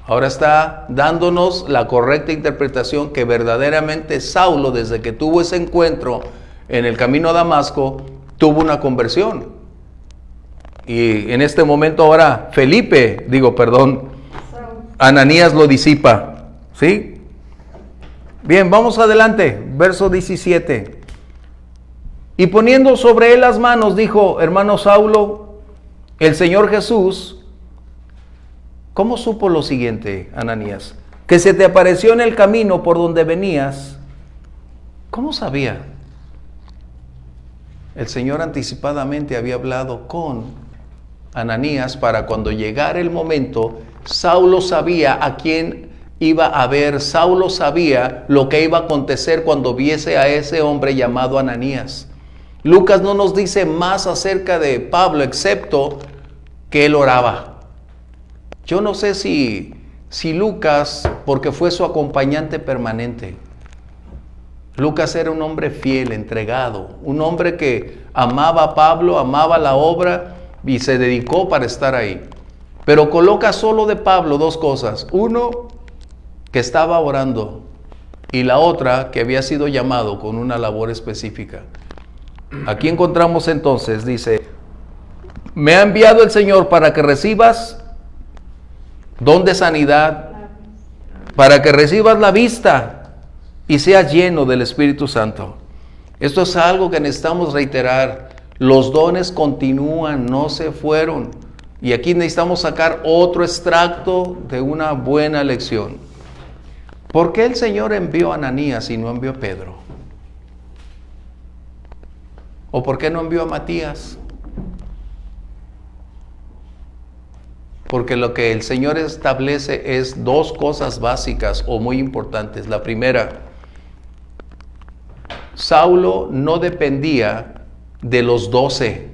Ahora está dándonos la correcta interpretación que verdaderamente Saulo, desde que tuvo ese encuentro en el camino a Damasco, tuvo una conversión. Y en este momento ahora Ananías lo disipa. ¿Sí? Bien, vamos adelante, verso 17. Y poniendo sobre él las manos, dijo: hermano Saulo, el Señor Jesús. ¿Cómo supo lo siguiente, Ananías? Que se te apareció en el camino por donde venías. ¿Cómo sabía? El Señor anticipadamente había hablado con Ananías para cuando llegara el momento. Saulo sabía a quién iba a ver. Saulo sabía lo que iba a acontecer cuando viese a ese hombre llamado Ananías. Lucas no nos dice más acerca de Pablo, excepto que él oraba. Yo no sé si Lucas, porque fue su acompañante permanente. Lucas era un hombre fiel, entregado, un hombre que amaba a Pablo, amaba la obra y se dedicó para estar ahí. Pero coloca solo de Pablo dos cosas. Uno, que estaba orando. y la otra que había sido llamado con una labor específica. Aquí encontramos entonces, dice, me ha enviado el Señor para que recibas don de sanidad, para que recibas la vista y seas lleno del Espíritu Santo. Esto es algo que necesitamos reiterar. Los dones continúan, no se fueron. Y aquí necesitamos sacar otro extracto de una buena lección. ¿Por qué el Señor envió a Ananías y no envió a Pedro? ¿O por qué no envió a Matías? Porque lo que el Señor establece es dos cosas básicas o muy importantes. La primera, Saulo no dependía de los 12.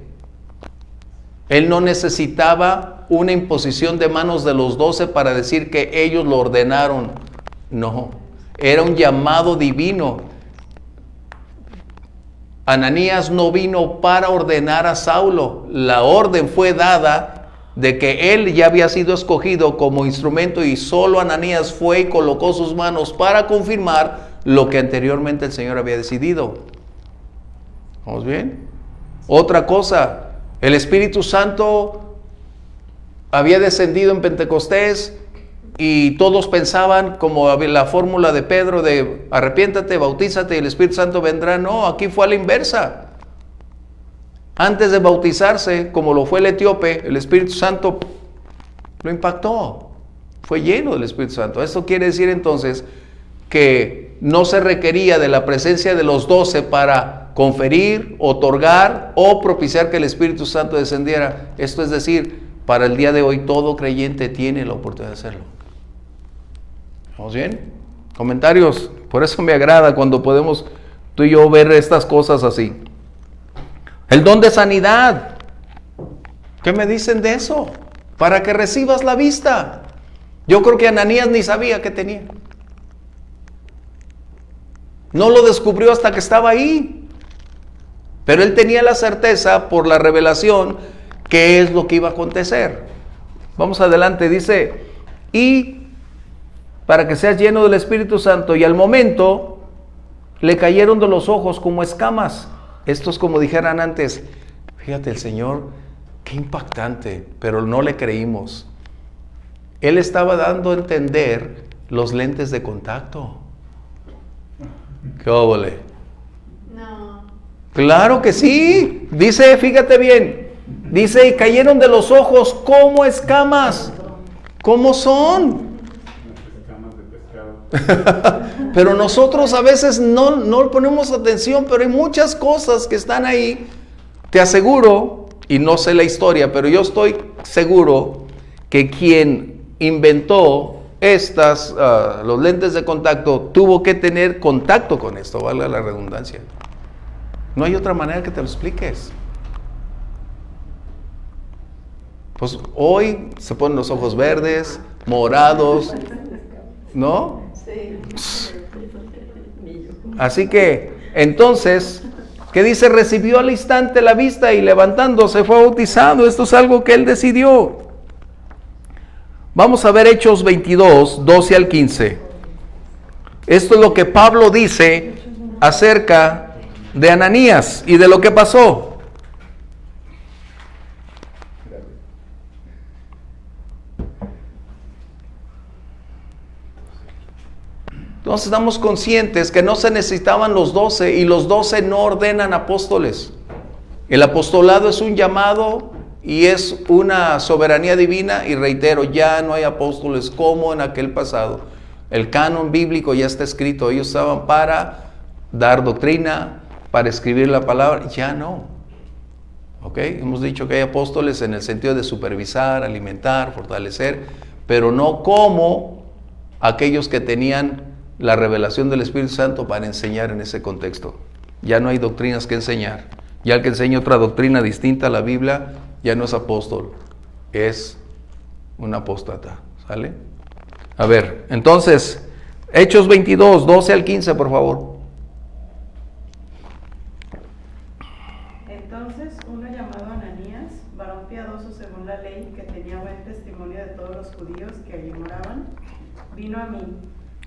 Él no necesitaba una imposición de manos de los 12 para decir que ellos lo ordenaron. No, era un llamado divino. Ananías no vino para ordenar a Saulo. La orden fue dada de que él ya había sido escogido como instrumento y solo Ananías fue y colocó sus manos para confirmar lo que anteriormente el Señor había decidido. ¿Vamos bien? Otra cosa, el Espíritu Santo había descendido en Pentecostés y todos pensaban como la fórmula de Pedro de arrepiéntate, bautízate y el Espíritu Santo vendrá. No, aquí fue a la inversa. Antes de bautizarse, como lo fue el etíope, el Espíritu Santo lo impactó. Fue lleno del Espíritu Santo. Esto quiere decir entonces que no se requería de la presencia de los 12 para conferir, otorgar o propiciar que el Espíritu Santo descendiera. Esto es decir, para el día de hoy todo creyente tiene la oportunidad de hacerlo. ¿Vamos bien? Comentarios. Por eso me agrada cuando podemos tú y yo ver estas cosas así. El don de sanidad. ¿Qué me dicen de eso? Para que recibas la vista. Yo creo que Ananías ni sabía que tenía. No lo descubrió hasta que estaba ahí. Pero él tenía la certeza por la revelación qué es lo que iba a acontecer. Vamos adelante, dice, y para que seas lleno del Espíritu Santo, y al momento le cayeron de los ojos como escamas. Esto es como dijeran antes, fíjate el Señor, qué impactante, pero no le creímos. Él estaba dando a entender los lentes de contacto. ¿Qué óvole? No. Claro que sí. Dice, fíjate bien, dice, y cayeron de los ojos como escamas. ¿Cómo son? Pero nosotros a veces no ponemos atención, pero hay muchas cosas que están ahí. Te aseguro, y no sé la historia, pero yo estoy seguro que quien inventó los lentes de contacto tuvo que tener contacto con esto, valga la redundancia. No hay otra manera que te lo expliques. Pues hoy se ponen los ojos verdes, morados, ¿no? Sí. Así que, entonces, ¿qué dice? Recibió al instante la vista y levantándose fue bautizado. Esto es algo que él decidió. Vamos a ver Hechos 22, 12 al 15. Esto es lo que Pablo dice acerca de Ananías y de lo que pasó. Entonces estamos conscientes que no se necesitaban los 12 y los 12 no ordenan apóstoles. El apostolado es un llamado y es una soberanía divina y reitero, ya no hay apóstoles como en aquel pasado. El canon bíblico ya está escrito, ellos estaban para dar doctrina, para escribir la palabra, ya no. ¿Ok? Hemos dicho que hay apóstoles en el sentido de supervisar, alimentar, fortalecer, pero no como aquellos que tenían la revelación del Espíritu Santo para enseñar en ese contexto. Ya no hay doctrinas que enseñar. Ya el que enseña otra doctrina distinta a la Biblia ya no es apóstol, es un apóstata. ¿Sale? A ver, entonces, Hechos 22, 12 al 15, por favor. Entonces uno llamado Ananías, varón piadoso según la ley, que tenía buen testimonio de todos los judíos que allí moraban, vino a mí.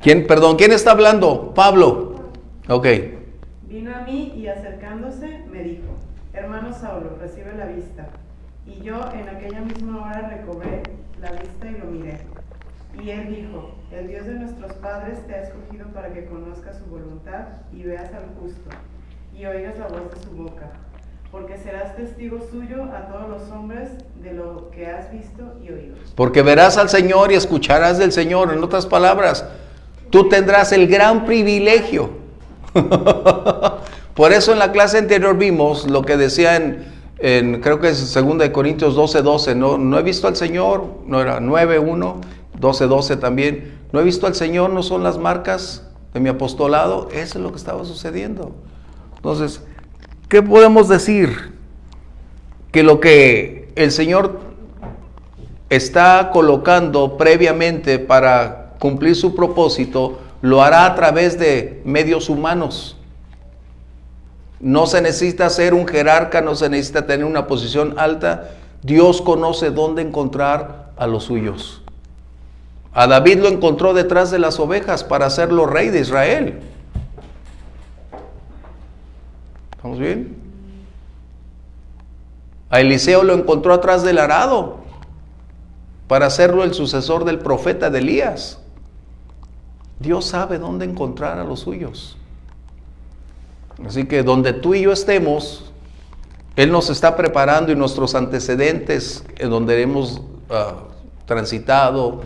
¿Quién está hablando? Pablo. Ok. Vino a mí y acercándose me dijo: hermano Saulo, recibe la vista. Y yo en aquella misma hora recobré la vista y lo miré. Y él dijo: el Dios de nuestros padres te ha escogido para que conozcas su voluntad y veas al justo y oigas la voz de su boca, porque serás testigo suyo a todos los hombres de lo que has visto y oído. Porque verás al Señor y escucharás del Señor. En otras palabras, tú tendrás el gran privilegio. Por eso en la clase anterior vimos lo que decía en creo que es 2 Corintios 12:12, no he visto al Señor, no era 9:1, 12:12 también, no he visto al Señor, no son las marcas de mi apostolado. Eso es lo que estaba sucediendo. Entonces, ¿qué podemos decir? Que lo que el Señor está colocando previamente para cumplir su propósito, lo hará a través de medios humanos. No se necesita ser un jerarca, no se necesita tener una posición alta. Dios conoce dónde encontrar a los suyos. A David lo encontró detrás de las ovejas para hacerlo rey de Israel. ¿Estamos bien? A Eliseo lo encontró atrás del arado para hacerlo el sucesor del profeta de Elías. Dios sabe dónde encontrar a los suyos. Así que donde tú y yo estemos, Él nos está preparando, y nuestros antecedentes, en donde hemos transitado,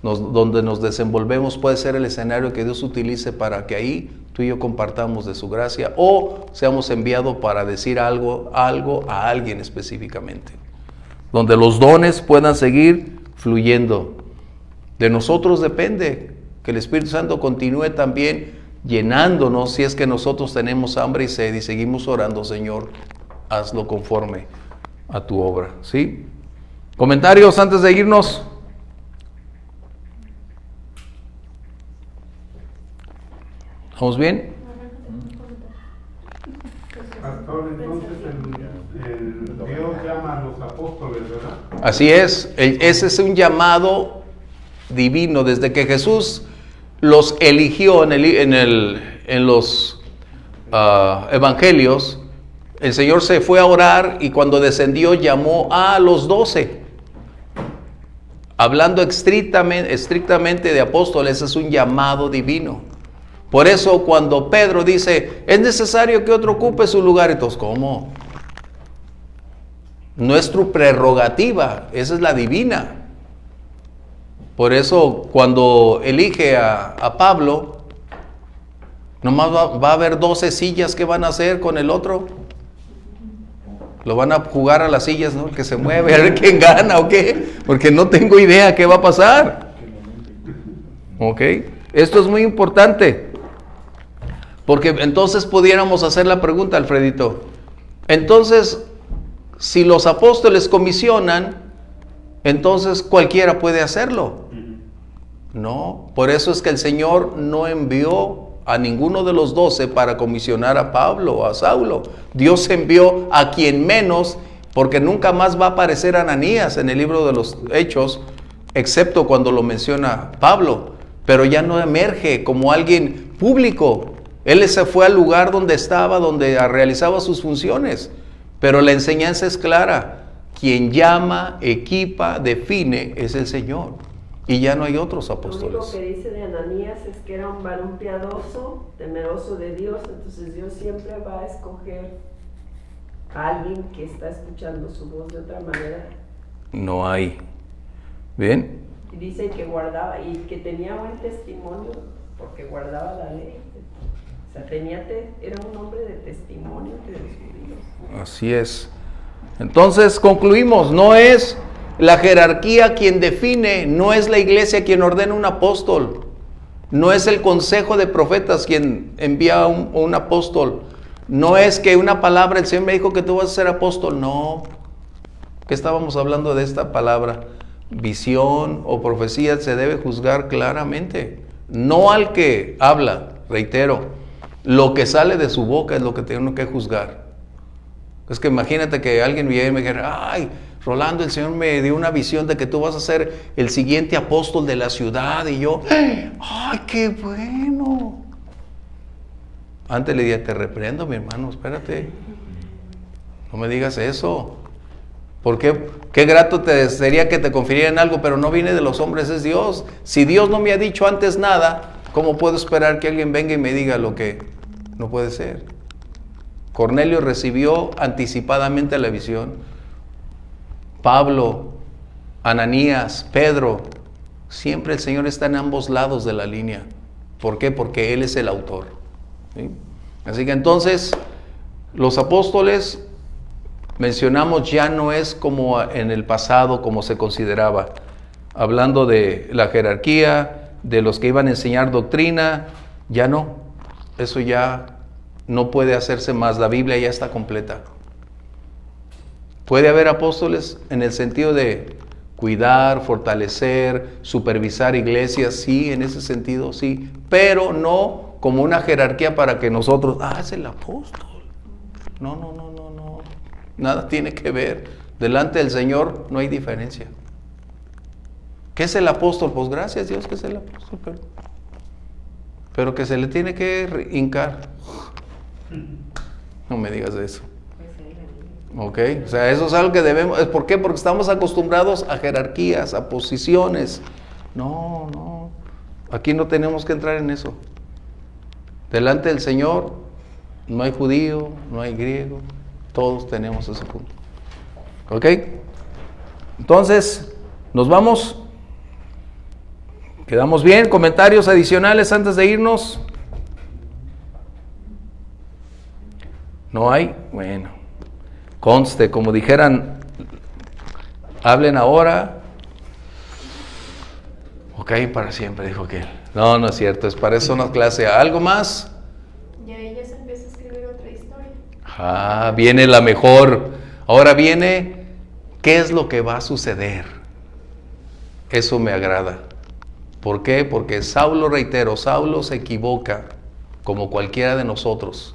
donde nos desenvolvemos, puede ser el escenario que Dios utilice para que ahí tú y yo compartamos de su gracia, o seamos enviados para decir algo a alguien específicamente, donde los dones puedan seguir fluyendo. De nosotros depende que el Espíritu Santo continúe también llenándonos, si es que nosotros tenemos hambre y sed y seguimos orando: Señor, hazlo conforme a tu obra. ¿Sí? ¿Comentarios antes de irnos? ¿Estamos bien? Pastor, entonces el Dios llama a los apóstoles, ¿verdad? Así es, ese es un llamado divino. Desde que Jesús los eligió en los evangelios, el Señor se fue a orar, y cuando descendió llamó a los 12. Hablando estrictamente de apóstoles, es un llamado divino. Por eso cuando Pedro dice: es necesario que otro ocupe su lugar, entonces, ¿cómo? No es tu prerrogativa, esa es la divina. Por eso cuando elige a Pablo, nomás va a haber 12 sillas. ¿Qué van a hacer con el otro? Lo van a jugar a las sillas, ¿no? El que se mueve, a ver quién gana o qué, porque no tengo idea qué va a pasar. ¿Ok? Esto es muy importante, porque entonces pudiéramos hacer la pregunta, Alfredito. Entonces, si los apóstoles comisionan, entonces cualquiera puede hacerlo. No, por eso es que el Señor no envió a ninguno de los 12 para comisionar a Pablo o a Saulo. Dios envió a quien menos, porque nunca más va a aparecer Ananías en el libro de los Hechos, excepto cuando lo menciona Pablo, pero ya no emerge como alguien público. Él se fue al lugar donde estaba, donde realizaba sus funciones, pero la enseñanza es clara: quien llama, equipa, define es el Señor, y ya no hay otros apóstoles. Lo único que dice de Ananías es que era un varón piadoso, temeroso de Dios. Entonces Dios siempre va a escoger a alguien que está escuchando su voz de otra manera. No hay. ¿Bien? Y dice que guardaba, y que tenía buen testimonio porque guardaba la ley. O sea, era un hombre de testimonio de los judíos. Así es. Entonces concluimos: no es la jerarquía quien define, no es la iglesia quien ordena un apóstol, no es el consejo de profetas quien envía a un apóstol, no es que una palabra, el Señor me dijo que tú vas a ser apóstol. No. ¿Qué estábamos hablando de esta palabra? Visión o profecía se debe juzgar claramente, no al que habla. Reitero, lo que sale de su boca es lo que tengo que juzgar. Es que imagínate que alguien viene y me dijera: ay, Rolando, el Señor me dio una visión de que tú vas a ser el siguiente apóstol de la ciudad. Y yo, ¡ay, qué bueno! Antes le dije, te reprendo, mi hermano, espérate. No me digas eso. ¿Por qué? Qué grato te sería que te confirieran algo, pero no viene de los hombres, es Dios. Si Dios no me ha dicho antes nada, ¿cómo puedo esperar que alguien venga y me diga lo que no puede ser? Cornelio recibió anticipadamente la visión. Pablo, Ananías, Pedro, siempre el Señor está en ambos lados de la línea. ¿Por qué? Porque Él es el autor. ¿Sí? Así que entonces, los apóstoles, mencionamos, ya no es como en el pasado, como se consideraba. Hablando de la jerarquía, de los que iban a enseñar doctrina, ya no. Eso ya no puede hacerse más. La Biblia ya está completa. Puede haber apóstoles en el sentido de cuidar, fortalecer, supervisar iglesias, sí, en ese sentido, sí, pero no como una jerarquía para que nosotros, es el apóstol. No, nada tiene que ver. Delante del Señor no hay diferencia. ¿Qué es el apóstol? Pues gracias a Dios que es el apóstol, pero que se le tiene que hincar. No me digas de eso. Ok, o sea, eso es algo que debemos. ¿Por qué? Porque estamos acostumbrados a jerarquías, a posiciones. No, aquí no tenemos que entrar en eso. Delante del Señor no hay judío, no hay griego, todos tenemos ese punto. Ok, entonces nos vamos. ¿Quedamos bien? ¿Comentarios adicionales antes de irnos? ¿No hay? Bueno. Conste, como dijeran, hablen ahora, ok, para siempre, dijo aquel. No es cierto, es para eso una clase. ¿Algo más? Y ahí ya se empieza a escribir otra historia. Viene la mejor. Ahora viene, ¿qué es lo que va a suceder? Eso me agrada. ¿Por qué? Porque Saulo, reitero, Saulo se equivoca, como cualquiera de nosotros,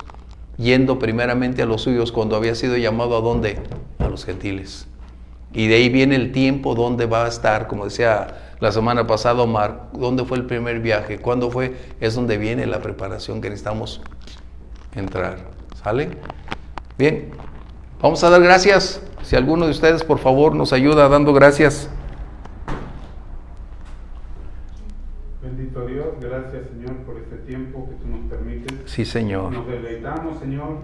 yendo primeramente a los suyos cuando había sido llamado ¿a dónde? A los gentiles. Y de ahí viene el tiempo donde va a estar, como decía la semana pasada Omar, ¿dónde fue el primer viaje? ¿Cuándo fue? Es donde viene la preparación que necesitamos entrar. ¿Sale? Bien, vamos a dar gracias. Si alguno de ustedes, por favor, nos ayuda dando gracias. Bendito Dios, gracias Señor por este tiempo que tú nos permites. Sí, Señor. Nos deleitamos, Señor,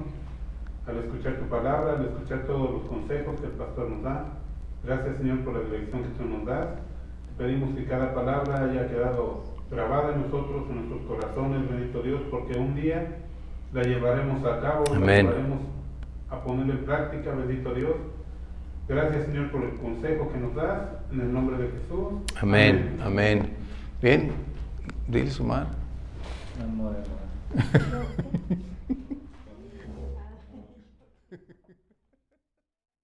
al escuchar tu palabra, al escuchar todos los consejos que el pastor nos da. Gracias, Señor, por la dirección que tú nos das. Pedimos que cada palabra haya quedado grabada en nosotros, en nuestros corazones, bendito Dios, porque un día la llevaremos a cabo, Amén. La llevaremos a poner en práctica, bendito Dios. Gracias, Señor, por el consejo que nos das, en el nombre de Jesús. Amén, amén. Bien, dile su mano. Amor.